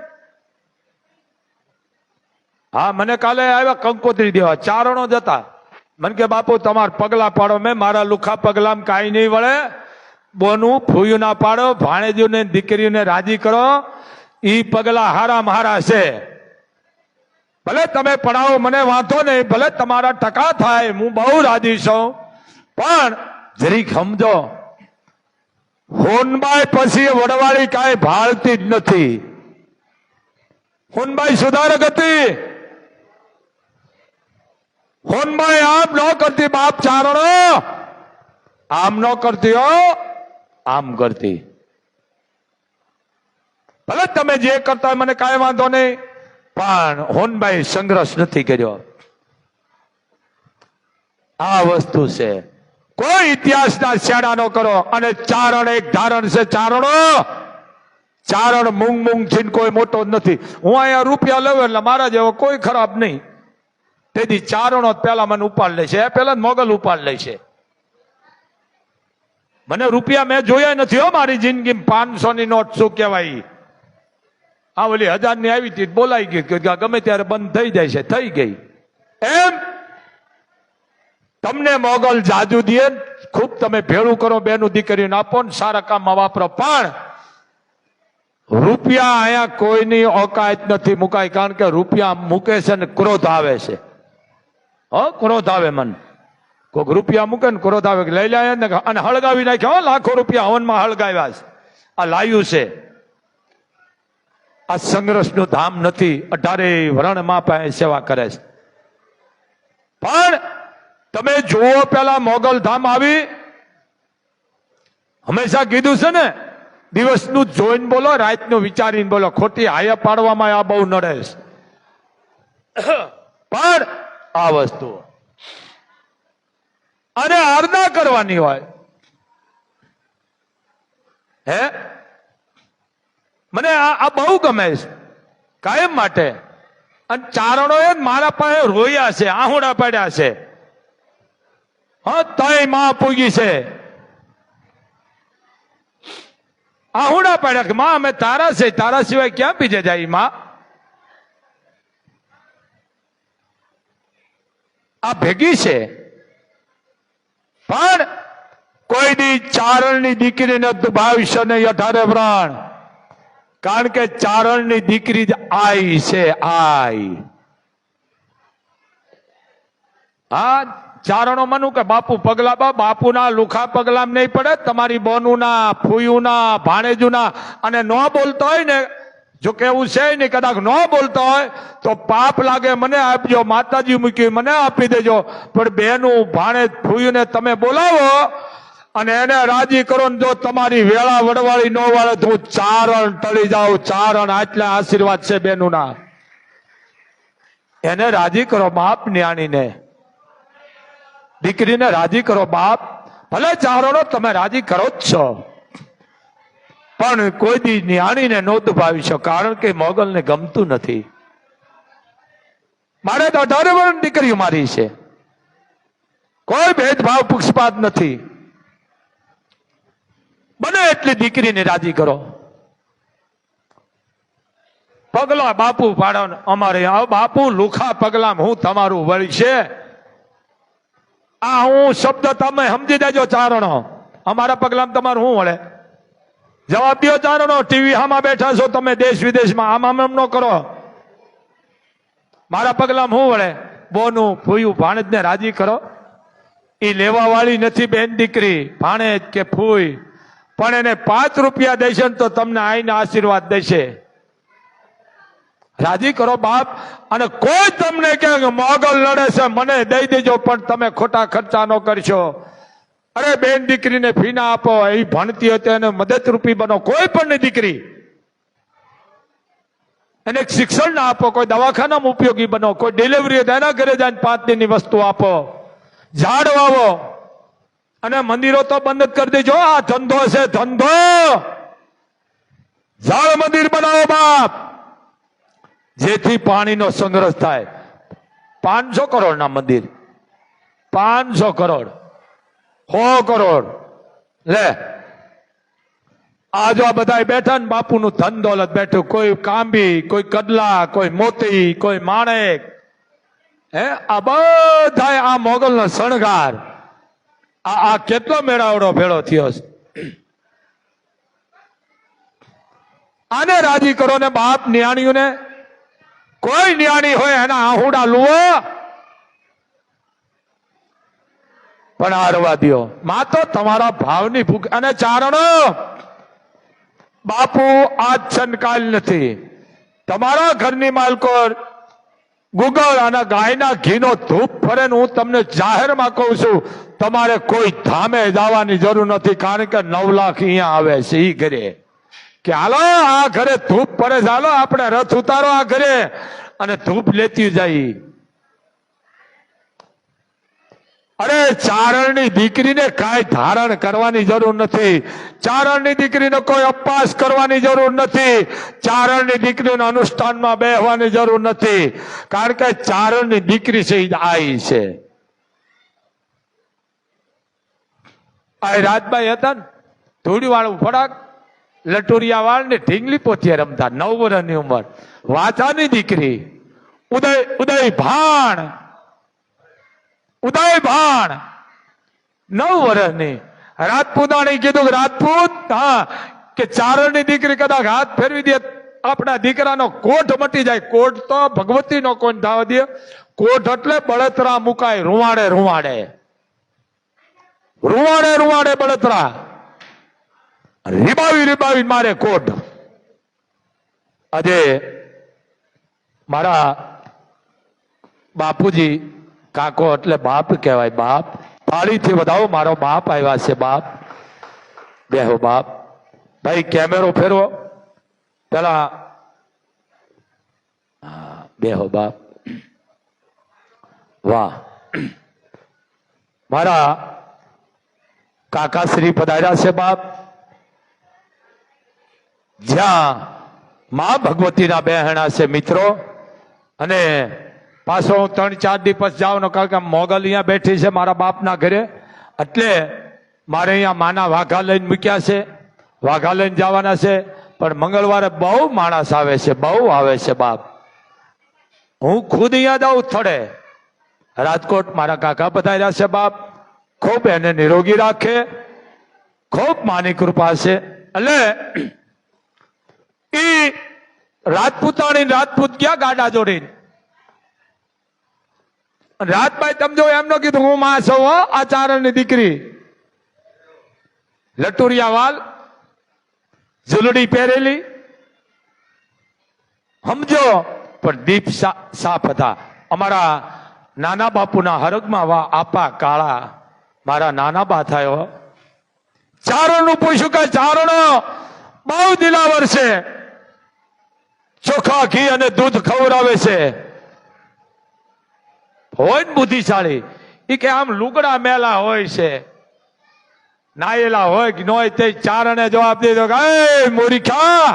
હા, મને કાલે આવ્યા કંકોત્રી દેવા, ચારણો જતા. મને કે બાપુ તમારા પગલા પાડો. મેં મારા લુખા પગલામાં કાંઈ નહીં વળે. બોનું ફૂયું ના પાડો, ભાણેજીને દીકરીઓને રાજી કરો. ઈ પગલા હારા હારા છે. ભલે તમે પડાવો મને વાંધો નહીં, ભલે તમારા ટકા થાય, હું બહુ રાજી છું, પણ જરીક સમજો હોનબાઈ પછી વડવાળી કાંઈ ભાળતી જ નથી. હોનબાઈ સુધારક હતી. હોનબાઈ આમ ન કરતી બાપ ચારણો, આમ ન કરતી હો, આમ કરતી. ભલે તમે જે કરતા હોય મને કાંઈ વાંધો નહીં, પણ હોનબાઈ સંઘર્ષ નથી કર્યો. આ વસ્તુ છે. કોઈ ઇતિહાસના છેડા ન કરો. અને ચારણ એક ધારણ છે. ચારણો ચારણ મૂંગ મૂંગ થી કોઈ મોટો નથી. હું અહીંયા રૂપિયા લઉં એટલે મારા જેવો કોઈ ખરાબ નહીં. તેથી ચારણો પેલા મને ઉપાડ લે છે, પેલા મોગલ ઉપાડ લે છે. મને રૂપિયા મેં જોયા નથી હો મારી જિંદગી. 500 ની નોટ શું કહેવાય? આ ઓલી 1000 ની આવી હતી, બોલાઈ ગઈ, ગમે ત્યારે બંધ થઈ જાય છે, થઈ ગઈ. એમ તમને મોગલ જાજુ દે, ખૂબ તમે ભેળું કરો, બેનું દીકરીને આપો ને સારા કામમાં વાપરો, પણ રૂપિયા અહીંયા કોઈની ઓકાત નથી મુકાય. કારણ કે રૂપિયા મૂકે છે ને ક્રોધ આવે છે. ક્રોધ આવે મન. કોઈક રૂપિયા મૂકે ને ક્રોધ આવે, લઈ લે અને હળગાવી નાખ્યા. લાખો રૂપિયા હવનમાં હળગાવ્યા છે. આ લાયું છે. આ સંઘર્ષ નું ધામ નથી. 18 વરણ માં પાસે સેવા કરે છે. પણ તમે જુઓ, પેલા મોગલ ધામ આવી, હંમેશા કીધું છે ને, દિવસનું જોઈને બોલો, રાતનું વિચારીને બોલો. ખોટી હાયા પાડવામાં આ બહુ નડે છે. પણ આ વસ્તુ અને આરના કરવાની હોય. હે મને આ બહુ ગમે છે કાયમ માટે. અને ચારણો એ મારા પાસે રોયા છે, આહુડા પાડ્યા છે. તય માં પૂગી છે, આહુડા પાડ્યા કે માં અમે તારા છે, તારા સિવાય ક્યાં બીજે જાય માં? આ ભેગી છે. પણ કોઈ દી ચારણની દીકરીને દુભાવશે નહીં 18 વરણ. કારણ કે ચારણની દીકરી જ આઈ છે. આઈ હા ચારણો મનું કે બાપુ પગલા, બાપુના લુખા પગલામ નહીં પડે, તમારી બોનુના, ફૂયુના, ભાણેજુના. અને ન બોલતો હોય ને, જો કેવું છે ને, કદાચ ન બોલતો હોય તો પાપ લાગે, મને આપજો, માતાજી મૂકી મને આપી દેજો. પણ બેનું, ભાણેજ, ફૂયુને તમે બોલાવો અને એને રાજી કરો ને, જો તમારી વેળા વડવાળી ન વાળે તો હું ચારણ ટળી જાઉં. ચારણ આટલા આશીર્વાદ છે બેનુના. એને રાજી કરો બાપ, ન્યાણીને, દીકરીને રાજી કરો બાપ. ભલે ચારણો તમે રાજી કરો જ છો, પણ કોઈ દી ન્યાણીને ન દુભાવીશો. કારણ કે મોગલને ગમતું નથી. મારે તો 18 વર્ષની દીકરીઓ મારી છે. કોઈ ભેદભાવ, પક્ષપાત નથી. બને એટલી દીકરીને રાજી કરો. પગલા બાપુ પાડો અમારે. બાપુ લુખા પગલા હું તમારું વળી છે. આ હું શબ્દ તમે સમજી દેજો ચારણો. અમારા પગલામાં તમારું શું વળે? જવાબ દો ચારણો. ટીવી હામાં બેઠા છો તમે દેશ વિદેશમાં, આમ ન કરો. મારા પગલામાં શું વળે? બોનું, ફૂયું, ભાણેજને રાજી કરો. એ લેવા વાળી નથી બેન દીકરી, ભાણેજ કે ફૂઈ. પણ એને 5 રૂપિયા દેશે ને તો તમને આઈને આશીર્વાદ દેશે. રાજી કરો બાપ. અને કોઈ તમને કે મોગલ લડે છે મને દઈ દેજો, પણ તમે ખોટા ખર્ચા ન કરશો. અરે બેન દીકરીને ફીના આપો, એ ભણતી હતી એને મદદરૂપી બનો. કોઈ પણ દીકરી એને શિક્ષણ ના આપો, કોઈ દવાખાનામાં ઉપયોગી બનો, કોઈ ડિલિવરી એના ઘરે જઈને 5 દિનની વસ્તુ આપો. ઝાડ વાવો. અને મંદિરો તો બંધ જ કરી દેજો. આ ધંધો છે, ધંધો. ઝાડ મંદિર બનાવો બાપ, જેથી પાણીનો સંગ્રહ થાય. 500 કરોડના મંદિર, 500 કરોડ, 100 કરોડ. લે આ જો આ બધા બેઠા ને, બાપુનું ધન દોલત બેઠું. કોઈ કાંબી, કોઈ કડલા, કોઈ મોતી, કોઈ માણેક. આ બધા આ મોગલનો શણગાર. આ કેટલો મેળાવડો ભેળો થયો છે. આને રાજી કરો ને બાપ નિયાણીઓને. કોઈ નિયાણી હોય એના આહુડા લુવો પણ હારવા દ્યો. માં તો તમારા ભાવની ભૂખ. અને ચારણો બાપુ આજ છનકાલ નથી. તમારા ઘરની માલકોર ગુગળ અને ગાયના ઘીનો ધૂપ ફરે ને હું તમને જાહેરમાં કહું છું, તમારે કોઈ ધામે જવાની જરૂર નથી. કારણ કે 9 લાખ અહીંયા આવે છે ઈ ઘરે કે હાલો આ ઘરે ધૂપ ફરે છે, હાલો આપણે રથ ઉતારો આ ઘરે અને ધૂપ લેતી જાય. અરે ચારણની દીકરીને કાંઈ ધારણ કરવાની જરૂર નથી. ચારણની દીકરીને કોઈ અપવાસ કરવાની જરૂર નથી. ચારણની દીકરીને અનુષ્ઠાનમાં બેહવાની જરૂર નથી. કારણ કે ચારણની દીકરી છે ઈ આઈ છે. આ રાજભાઈ હતા ને ધૂળી વાળું ફડાક લટોરિયા વાળ ને ઢીંગલી પોથિયા રમતા, 9 વર્ષની ઉંમર, વાચાની દીકરી ઉદય ભાણ 9 વર્ષની રાજપૂતાણી કીધું કે રાજપૂત હા કે ચારણની દીકરી કદાચ હાથ ફેરવી દે આપણા દીકરાનો કોઢ મટી જાય. કોઢ તો ભગવતી નો કોણ ધાવ દે. કોઢ એટલે બળતરા મુકાય રૂવાડે રૂવાડે રૂવાડે રૂવાડે બળતરા રીબાવી રીબાવી મારે કોઢ. આજે મારા બાપુજી કાકો એટલે બાપ કહેવાય. બાપ થાળીથી વધાવો, મારો બાપ આવ્યા છે. બાપ બેહો. બાપ ભાઈ કેમેરો ફેરવો પેલા. બેહો બાપ. વાહ, મારા કાકાશ્રી પધાર્યા છે. બાપ જ્યાં માં ભગવતીના બહેણા છે મિત્રો. અને પાછો હું 3-4 દિવસ જાઉં ને કારણ કે મોગલ અહીંયા બેઠી છે મારા બાપના ઘરે, એટલે મારે અહીંયા માના વાઘા લઈને મૂક્યા છે. વાઘા લઈને જવાના છે. પણ મંગળવારે બહુ માણસ આવે છે, બહુ આવે છે બાપ. હું ખુદ અહીંયા જાઉં થડે. રાજકોટ મારા કાકા પધાર્યા છે બાપ. ખૂબ એને નિરોગી રાખે, ખૂબ માની કૃપા છે. એટલે ઈ રાજપૂતાણી રાજપૂત ક્યાં ગાડા જોડીને રાજભાઈ સમજો એમ નો કીધું હું માં છું આ ચારણની દીકરી. લટુરિયા વાલ, ઝુલડી પહેરેલી, સમજો પણ દીપ સાફ હતા. અમારા નાના બાપુના હરગમાં વા આપા કાળા મારા નાના બા થયો. ચારણ નું પૂછ્યું કે ચારણો બહુ દિલાવર છે, ચોખા ઘી અને દૂધ ખવડાવે છે, હોય ને બુદ્ધિશાળી. એ કે આમ લુગડા મેલા હોય છે, નાયેલા હોય કે ન હોય. તે ચારણે જવાબ દીધો કે એ મૂર્ખા,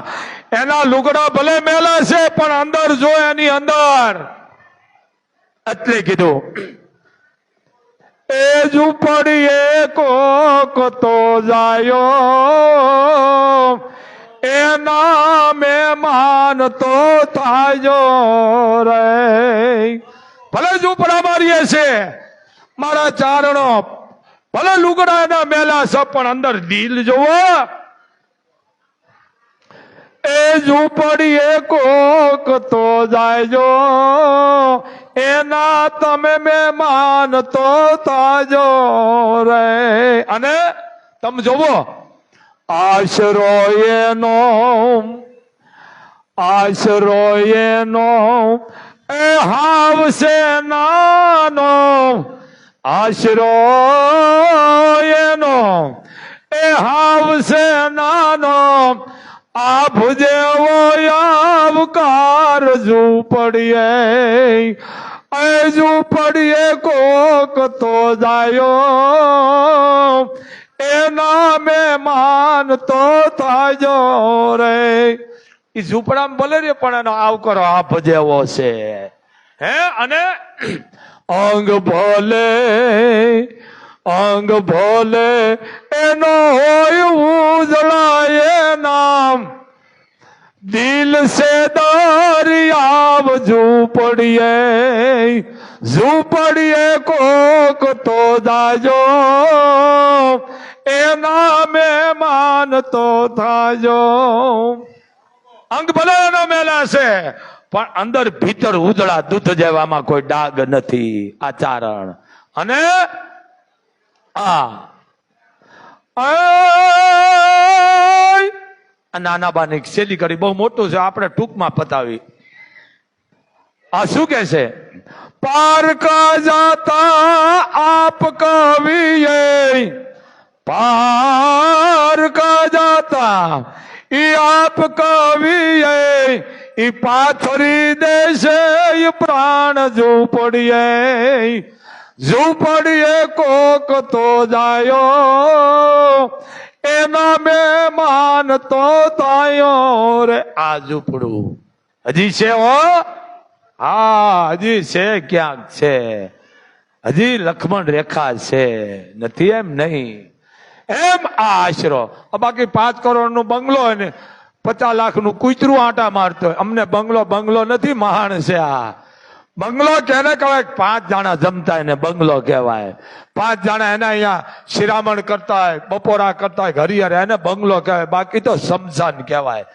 એના લુગડા ભલે મેલા છે પણ અંદર જો એની અંદર. એટલે કીધું એ ઝૂંપડીએ કોક તો જાયો, એના મહેમાન તો થાજો રે. ભલે ઝૂંપડા મારીએ છે મારા ચારણો, ભલે લુગડા એના મેલા છે પણ અંદર દિલ જોવો. એ ઝૂંપડીએ કોક તો જાયજો, એના તમે મહેમાન તો થાજો રે. અને તમે જોવો આશરો એનો એ હાવશે નાનો, આશરો એનો એ હાવશે નાનો, આભ જેવો આવકાર ઝૂંપડીએ. એ ઝૂંપડીએ કોક તો જાયો, એના મહેમાન તો થાજો રે. એ ઝૂંપડામાં બોલે રે પણ એનો આવકારો આભ જેવો છે. હે અને અંગ ભોલે એનો હોય ઉજળાય નામ, દિલ સે દરિયાવ ઝૂંપડીએ કોક તો જાજો, એના મહેમાન તો થાજો. અંગ ભલે એનો મેલા છે પણ અંદર ભીતર ઉજળા દૂધ જેવામાં કોઈ ડાઘ નથી. આચરણ અને નાના બાની શેલી કરી બહુ મોટું છે, આપણે ટૂંકમાં પતાવી. આ શું કે છે? પાર કા જાતા આપ કવિએ, પાર કા જાતા ઈ આપ કવિએ, ઈ પાથરી દેશે પ્રાણ ઝૂંપડીએ, ઝૂંપડીએ કોક તો જાયો, એના મહેમાન તો તાયો રે. આ ઝૂંપડું હજી છે હો, હા હજી છે, ક્યાંક છે, હજી લક્ષ્મણ રેખા છે, નથી એમ નહીં. એમ આ આશરો. બાકી 5 કરોડ નું બંગલો હોય ને 50 લાખ નું કૂતરું આટા મારતો હોય. અમને બંગલો નથી, મહાણ છે આ બંગલો. કેને કહેવાય? 5 જણા જમતા એને બંગલો કહેવાય. 5 જણા એના અહીંયા શિરામણ કરતા હોય, બપોરા કરતા હોય, ઘરિયાર, એને બંગલો કહેવાય. બાકી તો શમશાન કહેવાય.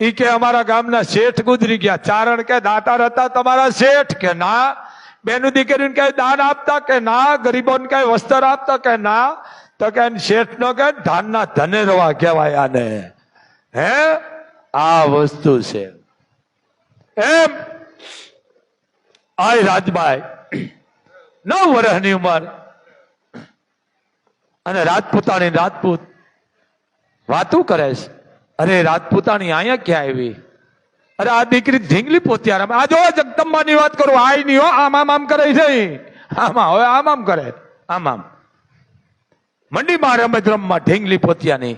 ઈ કે અમારા ગામના શેઠ ગુજરી ગયા. ચારણ કે દાતાર હતા તમારા શેઠ? કે ના. બેનું દીકરીને કઈ દાન આપતા? કે ના. ગરીબોને કઈ વસ્ત્ર આપતા? કે ના. તો કે શેઠ નો કે ધાનના ધનેરવા કહેવાય આને. હે આ વસ્તુ છે. એમ આય રાજભાઈ 9 વર્ષની ઉંમર અને રાજપૂતાણી રાજપૂત વાતું કરે છે. અરે રાજપૂતાણી અહીંયા ક્યાં આવી? અરે આ દીકરી ઢીંગલી પોતિયા રમે. આ જો જગદંબાની વાત કરું, આઈ નહીં હો, આમ કરે છે. આમાં હવે આમ કરે, આમ મંડીમાં રમત રમવા ઢીંગલી પોતિયાની.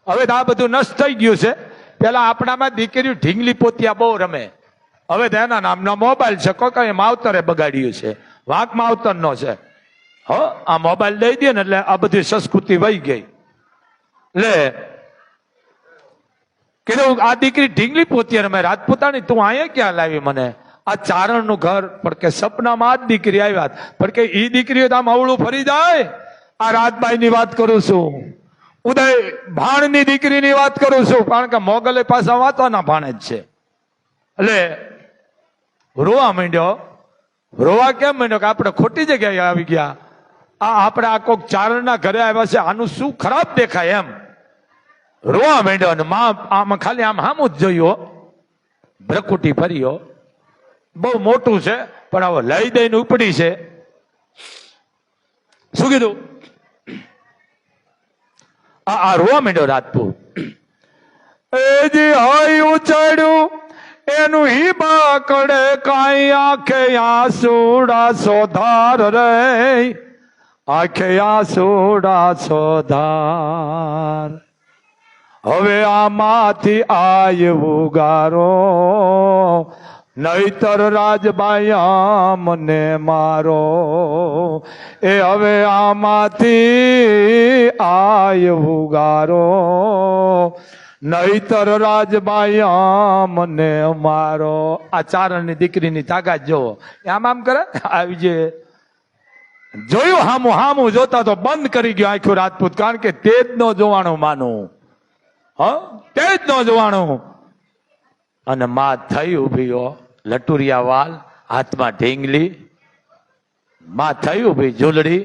હવે આ બધું નષ્ટ થઈ ગયું છે. પેલા આપણામાં દીકરીઓ ઢીંગલી પોતિયા બહુ રમે. હવે તેના નામનો મોબાઈલ છે, કોઈ માવતરે બગાડ્યું છે. વાંક માવતર નો છે. હો આ મોબાઈલ દઈ દે ને એટલે આ બધી સંસ્કૃતિ વહી ગઈ. લે કીધું આ દીકરી ઢીંગલી પોતિયા રમે. રાજપૂતાણી તું અહીંયા ક્યાં લાવી મને? આ ચારણ નું ઘર. પણ કે સપનામાં આ જ દીકરી આવ્યા. પણ કે ઈ દીકરીઓ તો આમ અવળું ફરી જાય. આ રાજબાઈ ની વાત કરું છું, ઉદય ભાણ ની દીકરી ની વાત કરું છું. કારણ કે મોગલે પાછા વાંચવાના ભાણે જ છે. એટલે રોવા માંડ્યો. રોવા કેમ માંડ્યો? કે આપણે ખોટી જગ્યાએ આવી ગયા. આ આપણે આ કોઈક ચારણ ના ઘરે આવ્યા છે, આનું શું ખરાબ દેખાય એમ રોવા માંડ્યો. અને આમાં ખાલી આમ હામું જ જોયું, ભ્રકુટી ફર્યો. બહુ મોટું છે પણ હવે લઈ દઈને ઉપડી છે. શું કીધું? આ રોવા માંડ્યો રાજપૂત. એ જે હયું ચડ્યું એનું હિબા કડે કાંઈ આંખે આંસુડા સોધાર રે, આંખે આંસુડા સોધાર. હવે આમાંથી આવ્યું ગારો, નહીતર રાજબાઈ મને મારો. એ હવે આમાંથી આવ્યું ગારો, નહીતર રાજબાઈ મને મારો. આ ચારણની દીકરીની તાકાત જોવો. આમ કરે આવી જે જોયું. હામું જોતા તો બંધ કરી ગયો આખું રાજપૂત. કારણ કે તે જ નો જોવાનું માનું. તે જ નો જોવાનું. અને માં થઈ ઉભી હો, લટુરિયા વાલ, હાથમાં ઢીંગલી. માં થઈ ઉભી ઝૂલડી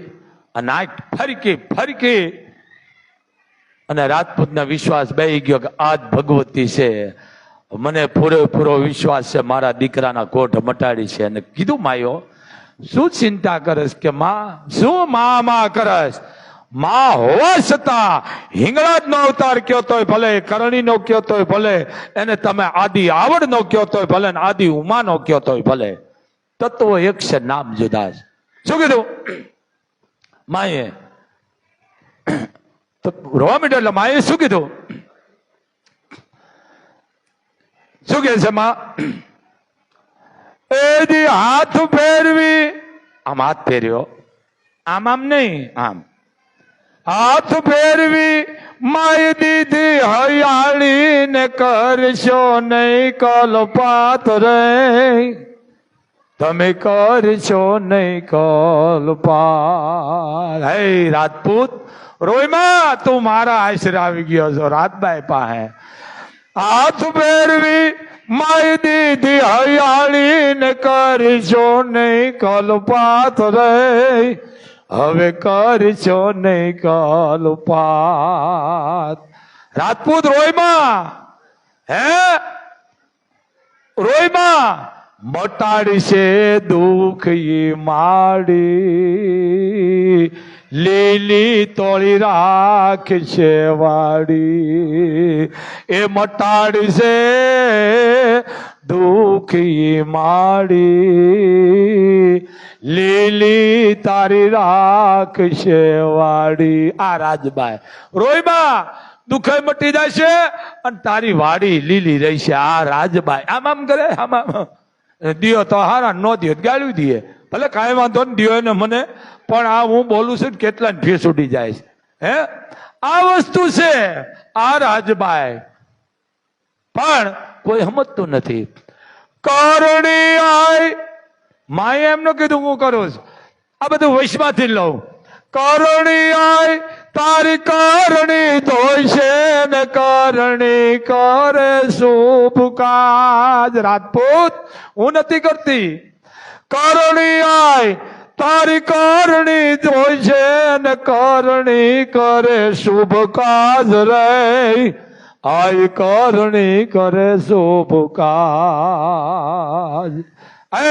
અને આંખ ફરકી. અને રાજપૂતને વિશ્વાસ બેહી ગયો કે આજ ભગવતી છે. મને પૂરેપૂરો વિશ્વાસ છે મારા દીકરાના કોઢ મટાડી છે. અને કીધું માયો શું ચિંતા કરસ? કે માં શું માં કરસ? માં હોવા છતાં હિંગળાજ નો અવતાર કયો તોય ભલે, કરણી નો કયો તોય ભલે, એને તમે આદિ આવડ નો કયો તોય ભલે, આદિ ઉમા નો કયો તોય ભલે, તત્વો એક છે, નામ જુદા છે. શું કીધું માએ? તો રોવા માંડ્યો. એટલે માએ શું કીધું? શું કે છે માં? એ જી હાથ ફેરવી. આમ હાથ ફેર્યો, આમ નહીં, આમ હાથ ફેરવી. માય દીધી હયાળી ને કરશો નહીં કલપાત રે, તમે કરશો નહીં કલપાત. હે રાજપૂત રોયમાં તું મારા આશરે આવી ગયો છો રાજબાઈ પાસે. હાથ ફેરવી માય દીધી હયાળી ને કરશો નહીં કલ્પાત રે, હવે કરશો નહીં કલ્પાત. રાજપૂત રોયમાં હે રોયમાં મટાડી છે દુઃખ ઈ માડી, લીલી તોળી રાખશે વાડી. એ મટાડી છે દુઃખ ઈ માડી, લીલી તારી રાખશે વાડી. આ રાજબાઈ રોયમાં દુઃખ મટી જાય છે અને તારી વાડી લીલી રહી છે. આ રાજબાઈ આમ આમ કરે, આમ આમ દિયો તો હારા, નો દિયો ગાળ્યું દે, ભલે કાંઈ વાંધો ને દિયો ને મને, પણ આ હું બોલું છું કેટલા ફેસ ઉડી જાય છે. હે આ વસ્તુ છે આ રાજબાઈ, પણ કોઈ સમજતું નથી. કરણી આય માએ એમનું કીધું હું કરું છું, આ બધું વૈશમાંથી લઉં. કરણી આય તારી કરણી ધોય છે ને કરણી કરે શુભ કાજ. રાજપૂત હું નથી કરતી. કરણી આય તારી કરણી ધોય છે ને કરણી કરે શુભ કાજ રે, આય કરણી કરે શુભ કાજ. એ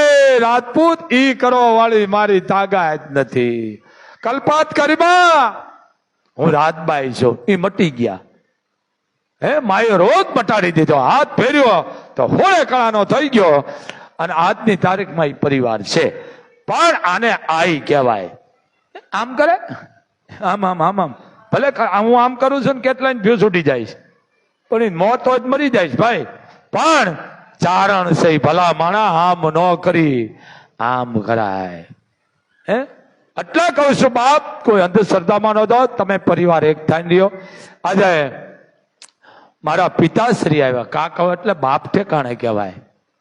રાજપૂત ઈ કરવા વાળી મારી તાકાત નથી. કલ્પાત કરીમાં હું રાજબાઈ છું, એ મટી ગયા. હે માએ રોગ મટાડી દીધો, હાથ ફેર્યો તો હોળે કળાનો થઈ ગયો. અને આજની તારીખમાં એ પરિવાર છે, પણ આને આઈ કહેવાય. આમ કરે આમ આમ આમ આમ, ભલે હું આમ કરું છું ને કેટલા ભ્યુ છૂટી જાય, પણ એ મોત હોય મરી જાય ભાઈ. પણ ચારણ છે ભલા માણા, આમ ન કરી આમ કરાય. હે એટલા કહું છું બાપ, કોઈ અંધશ્રદ્ધામાં ન દો, તમે પરિવાર એક થાય લ્યો. આજે મારા પિતાશ્રી આવ્યા. કાકો એટલે બાપ ઠેકાણે કહેવાય.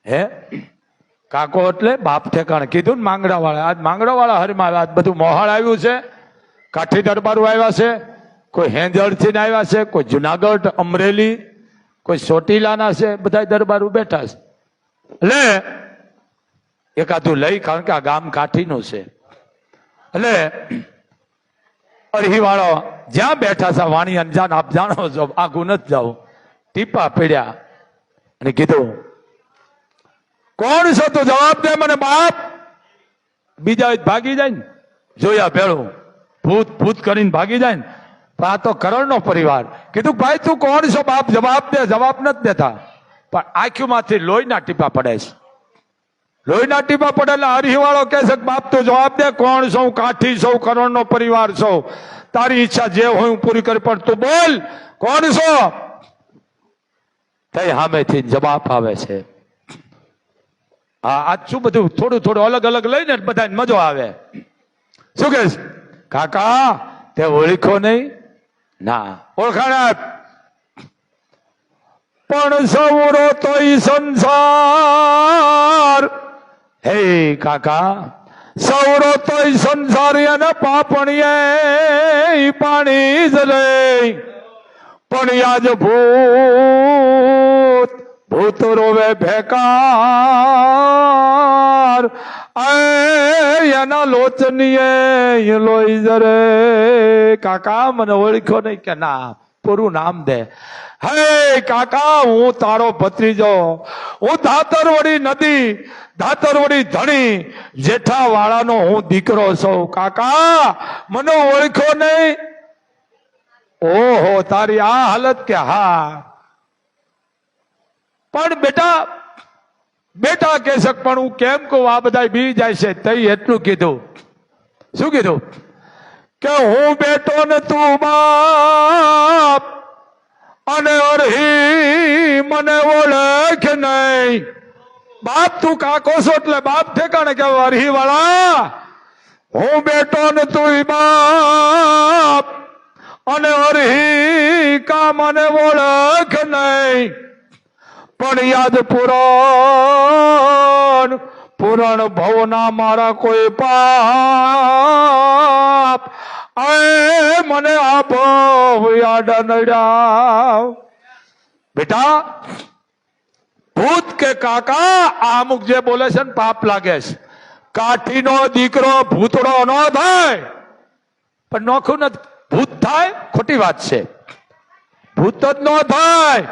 હે કાકો એટલે બાપ ઠેકાણે કીધું ને. માંગડા વાળા આજ માંગડા વાળા હરમાં આવ્યા. આજ બધું મોહાળ આવ્યું છે, કાઠી દરબારો આવ્યા છે, કોઈ હેંજળથી આવ્યા છે, કોઈ જુનાગઢ અમરેલી, કોઈ ચોટીલાના છે, બધા દરબારો બેઠા છે. એટલે એકાદું લઈ, કારણ કે આ ગામ કાઠીનું છે. એટલે અરહી વાળો જ્યાં બેઠા છે વાણી અંજાન, આપ જાણો છો, આગું નથી જાવ. ટીપા પડ્યા અને કીધું કોણ છો તું, જવાબ દે મને બાપ. બીજા ભાગી જાય ને, જોયા ભેળું ભૂત ભૂત કરીને ભાગી જાય ને. આ તો કરણનો પરિવાર. કીધું ભાઈ તું કોણ છો બાપ, જવાબ દે. જવાબ નથી દેતા, પણ આંખોમાંથી લોહીના ટીપા પડે છે. લોહીના ટીપા પડે એટલે હરિવાળો કહે છે બાપ તું જવાબ દે, કોણ છો, કાઠી છો, કરણનો પરિવાર છો, તારી ઈચ્છા જે હોય હું પૂરી કરી, પણ તું બોલ કોણ છો. તઈ સામેથી જવાબ આવે છે. હા આજ શું બધું થોડું થોડું અલગ અલગ લઈને બધાને મજો આવે. શું કે કાકા તે ઓળખો નહીં? ના ઓળખાણ. પણ સૌરો તોય સંસાર. હે કાકા સૌરો તોય સંસાર અને પાપણીએ પાણી જ લે, પણ યાજ ભૂત ભૂત રોવે ભેકાર, એના લોચનીએ લોહી જરે. કાકા મને ઓળખ્યો નહીં કે ના, પૂરું નામ દે. હે કાકા હું તારો ભત્રીજો, હું ધાતરવડી નદી, ધાતરવડી ધણી, જેઠા વાળાનો હું દીકરો છું. કાકા મને ઓળખ્યો નહીં? ઓહો તારી આ હાલત કે હા. પણ બેટા બેટા કે શક, પણ હું કેમ કહું, આ બધા બી જાય છે. તઈ એટલું કીધું. શું કીધું? કે હું બેટો ને તું બાપ, અને અરહી મને ઓળખ નહીં. બાપ તું કાકો છો એટલે બાપ ઠેકાણે કે અરહી વાળા, હું બેટો ને તું બાપ, અને અરહી કા મને ઓળખ નહીં. પણ યાદ પુરાણ પુરાણ ભવના મારા કોઈ પાપ, મને આ ભવ યાદ નડ્યા. બેટા ભૂત કે કાકા આ અમુક જે બોલે છે ને પાપ લાગે છે. કાઠીનો દીકરો ભૂતડો ન થાય, પણ નોખું નથી. ભૂત થાય ખોટી વાત છે, ભૂત જ ન થાય.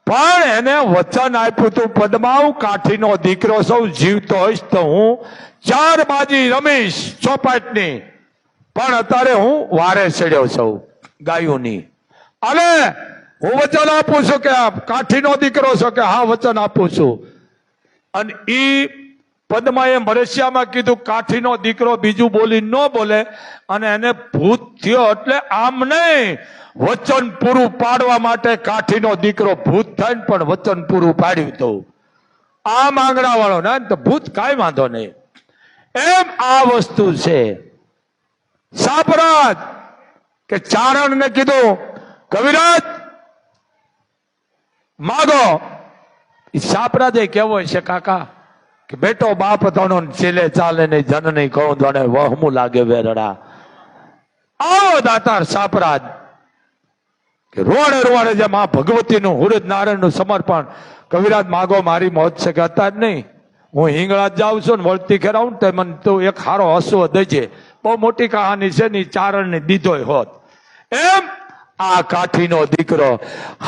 પણ એને વચન આપ્યું તું પદ્મા, હું કાઠીનો દીકરો સૌ જીવતો હોઈશ તો હું 4 બાજી રમીશ ચોપાટની, પણ અત્યારે હું વારે ચડ્યો છું ગાયોની. અને હું વચન આપું છું કે કાઠીનો દીકરો છો કે હા વચન આપું છું. અને ઈ પદ્માએ મરેશિયામાં કીધું કાઠીનો દીકરો બીજું બોલી ન બોલે, અને એને ભૂત થયો એટલે આમ નહીં, વચન પૂરું પાડવા માટે કાઠીનો દીકરો ભૂત થાય પણ વચન પૂરું પાડ્યું તો આ માંગણા વાળો ને તો ભૂત કાંઈ વાંધો નહીં. એમ આ વસ્તુ છે. સાપરાજ કે ચારણ ને કીધું કવિરાજ માગો. સાપરાજે કેવો છે કાકા કે બેટો બાપ ધણો છેલે ચાલે નહીં, જન નહીં કહું ધણે વહમું લાગે વેરડા. આવો દાતાર સાપરાજ કે રોડે રોડે જે માં ભગવતીનું હુરજ નારાયણનું સમર્પણ. કવિરાજ માગો મારી મોજ છે કે અત્યારે નહીં, હું હિંગળા જાઉં છું ને વળતી ખેરાવું ને તો મને તું એક હારો હસવો દેજે. બહુ મોટી કહાની છે ને ચારણ ને દીધોય હોત. એમ આ કાઠીનો દીકરો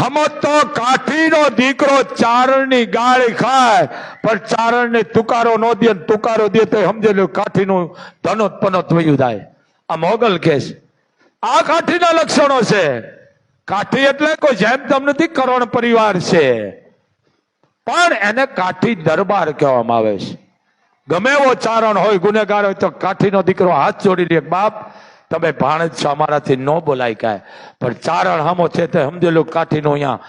હમતો કાઠીનો દીકરો ચારણની ગાળી ખાય પણ ચારણને તુકારો ન દે, તુકારો દે તો સમજેલું કાઠીનું ધનોત પનોત વયું જાય. આ મોગલ કેસ આ કાઠીના લક્ષણો છે. કાઠી એટલે કોઈ જેમ તેમ નથી, કરોડ પરિવાર છે, પણ એને કાઠી દરબાર કહેવામાં આવે છે. ગમે એવો ચારણ હોય ગુનેગાર હોય તો કાઠીનો દીકરો હાથ જોડી લે, બાપ તમે ભાણેજ છો અમારાથી ન બોલાય કાંઈ, પણ ચારણ હમો છે તે સમજેલું કાઠીનો અહીંયા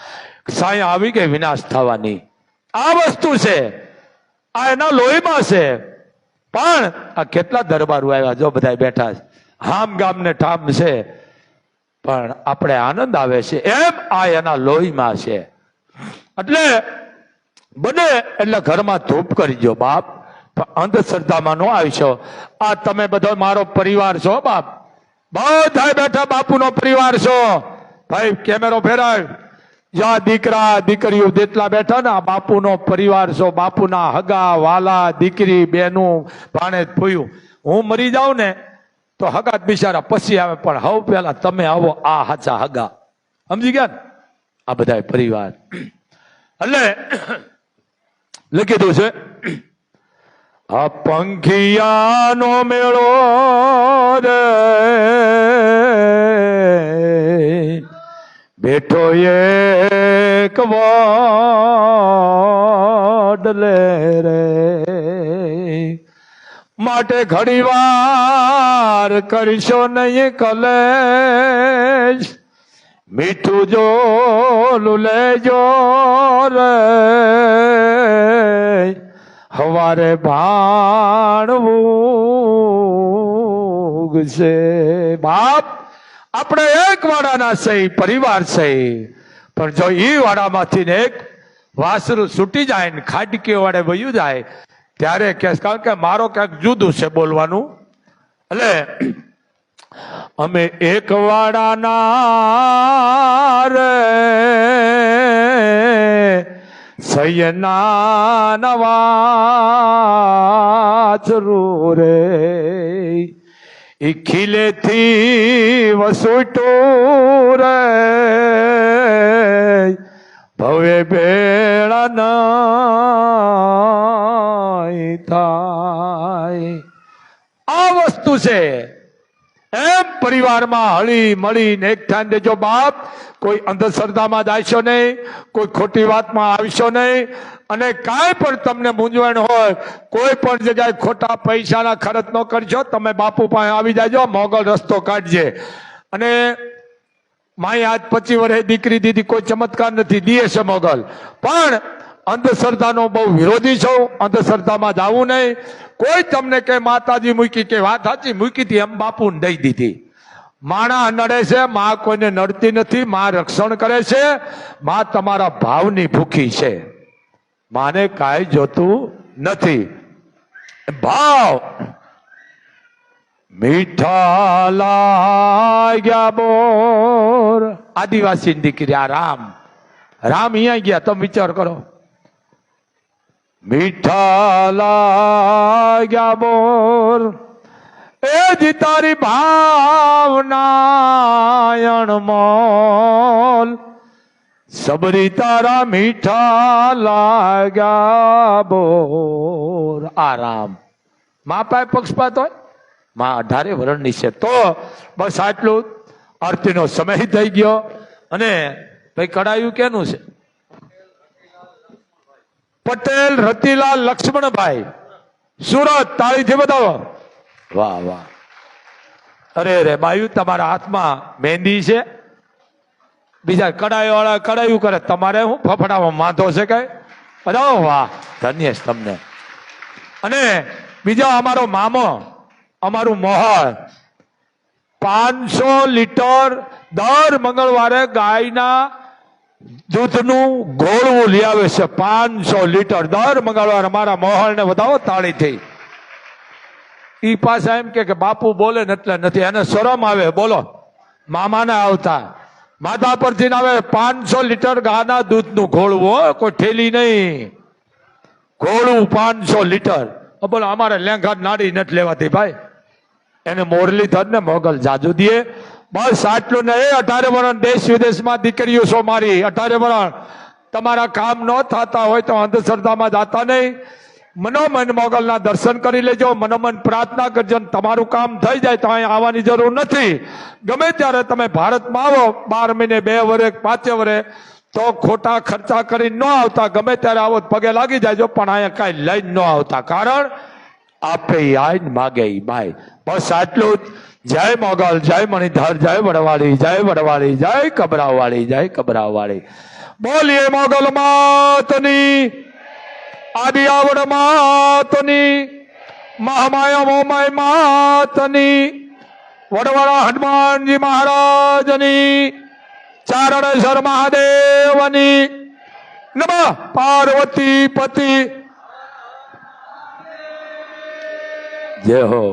સાયા આવી ગઈ વિનાશ થવાની. આ વસ્તુ છે, આ એના લોહીમાં છે. પણ આ કેટલા દરબારો આવ્યા જો બધા બેઠા છે, હામ ગામ ને ઠામ છે, પણ આપણે આનંદ આવે છે. એમ આ એના લોહીમાં છે. એટલે બને એટલે ઘરમાં ધૂપ કરજો બાપ, અંધશ્રદ્ધામાં ન આવીશો. આ તમે બધો મારો પરિવાર છો બાપ, બધા બેઠા બાપુનો પરિવાર છો. ભાઈ કેમેરો ફેરાય, જ્યાં દીકરા દીકરીઓ જેટલા બેઠા ને આ બાપુનો પરિવાર છો. બાપુના હગા વાલા દીકરી બેનું ભાણે ફૂયું. હું મરી જાઉં ને તો હગા બિચારા પછી આવે, પણ હવે પેલા તમે આવો, આ હાચા હગા. સમજી ગયા ને? આ બધા પરિવાર. એટલે લખી દઉં છે આ પંખિયાનો મેળો રે બેઠો એક વાડલે રે, માટે ઘડી વાર કરશો નહીં કલેશ, મીઠું જો લેજો રે હવારે ભાણવું છે. બાપ આપણે એક વાડાના સહી પરિવાર છે, પણ જો ઈ વાડામાંથી ને એક વાસરું છૂટી જાય ને ખાડકી વાડે વયું જાય ત્યારે કે કારણ કે મારો ક્યાંક જુદું છે બોલવાનું. એટલે અમે એક વાડાના રે સૈયના નવાચરું રે, ઈ ખીલેથી વસૂટું રે ભવે ભેળા નહીં થાય. આ વસ્તુ છે. એમ પરિવારમાં હળી મળીને એક ધ્યાન દેજો બાપ. કોઈ અંધશ્રદ્ધામાં જાયશો નહીં, કોઈ ખોટી વાતમાં આવશો નહીં, અને કાંઈ પણ તમને મૂંઝવણ હોય કોઈ પણ જગ્યાએ ખોટા પૈસાના ખર્ચ ન કરજો. તમે બાપુ પાસે આવી જાજો, મોગલ રસ્તો કાઢજે. અને માય આજ 25 વર્ષે દીકરી દીધી, કોઈ ચમત્કાર નથી, દીએ છે મોગલ. પણ અંધશ્રદ્ધાનો બહુ વિરોધી છું. અંધશ્રદ્ધામાં જવું નહીં. કોઈ તમને કે માતાજી મૂકી કે વાત સાચી મૂકી હતી એમ બાપુ દઈ દીધી. માણા નડે છે, માં કોઈને નડતી નથી, માં રક્ષણ કરે છે. માં તમારા ભાવની ભૂખી છે, માને કાંઈ જોતું નથી. ભાવ મીઠા લાગ્યા બોર, આદિવાસી દીકરી આ રામ રામ અહીંયા ગયા, તમે વિચાર કરો. મીઠા લાગ્યા બોર એ જી તારી ભાવના અણમોલ, સબરી તારા મીઠા લાગ્યા બોર. આ રામ મા પાય પક્ષપાત હોય? માં 18 વર્ષની છે. તો બસ આટલું. આરતીનો સમય થઈ ગયો. અને ભાઈ કડાયું કેનું છે? પટેલ રતિલાલ લક્ષ્મણભાઈ, સુરત. તાળીથી બતાવો. વાહ વાહ. અરે રે બાયુ, તમારા હાથમાં મહેંદી છે. બીજા કડાઈ વાળા કડાયું કરે, તમારે હું ફફડામાં વાંધો છે કઈ? અરે વાહ, ધન્ય છે તમને. અને બીજા અમારો મામો, અમારું મોહન 500 લીટર દર મંગળવારે ગાયના દૂધનું ઘોળવું લઈ આવે છે. 500 લીટર દર મંગળવારે. અમારા મોહન ને વધાવો તાળીથી. ઈ પાછા એમ કે બાપુ બોલે ને એટલે નથી, એને શરમ આવે. બોલો, મામાને આવતા માથા પરથી આવે. 500 લીટર ગાયના દૂધનું ઘોળવું, કોઈ ઠેલી નહીં, ઘોળવું 500 લીટર. બોલો, અમારે લેંઘા નાડી નથી લેવાતી ભાઈ. એને મોરલી ધર ને મોગલ જાજુ દે. બસ આટલું ને. એ 18 વર્ષ દેશ વિદેશમાં દીકરીઓ છો મારી. 18 વર્ષ તમારા કામ ન થતા હોય તો અંધશ્રદ્ધામાં જાતા નહીં. મનોમન મોગલના દર્શન કરી લેજો, મનોમન પ્રાર્થના કરજો. તમારું કામ થઈ જાય તો અહીં આવવાની જરૂર નથી. ગમે ત્યારે તમે ભારતમાં આવો, 12 મહિને, 2 વર્ષ, 5 વર્ષ, તો ખોટા ખર્ચા કરી ન આવતા. ગમે ત્યારે આવો પગે લાગી જાય, પણ અહીંયા કાંઈ લઈને ન આવતા. કારણ આપે આઈને માગે ભાઈ. બસ આટલું જ. જય મોગલ, જય મણિધર, જય વડવાળી, જય વડવાળી, જય કબરાવાળી, જય કબરાવાળી. બોલીએ મોગલ માતની, આદિ આવડ માતની, મહામાયા મોમાય માતની, વડવાળા હનુમાનજી મહારાજની, ચારણેશ્વર મહાદેવની. નમઃ પાર્વતી પતિ. જય હો.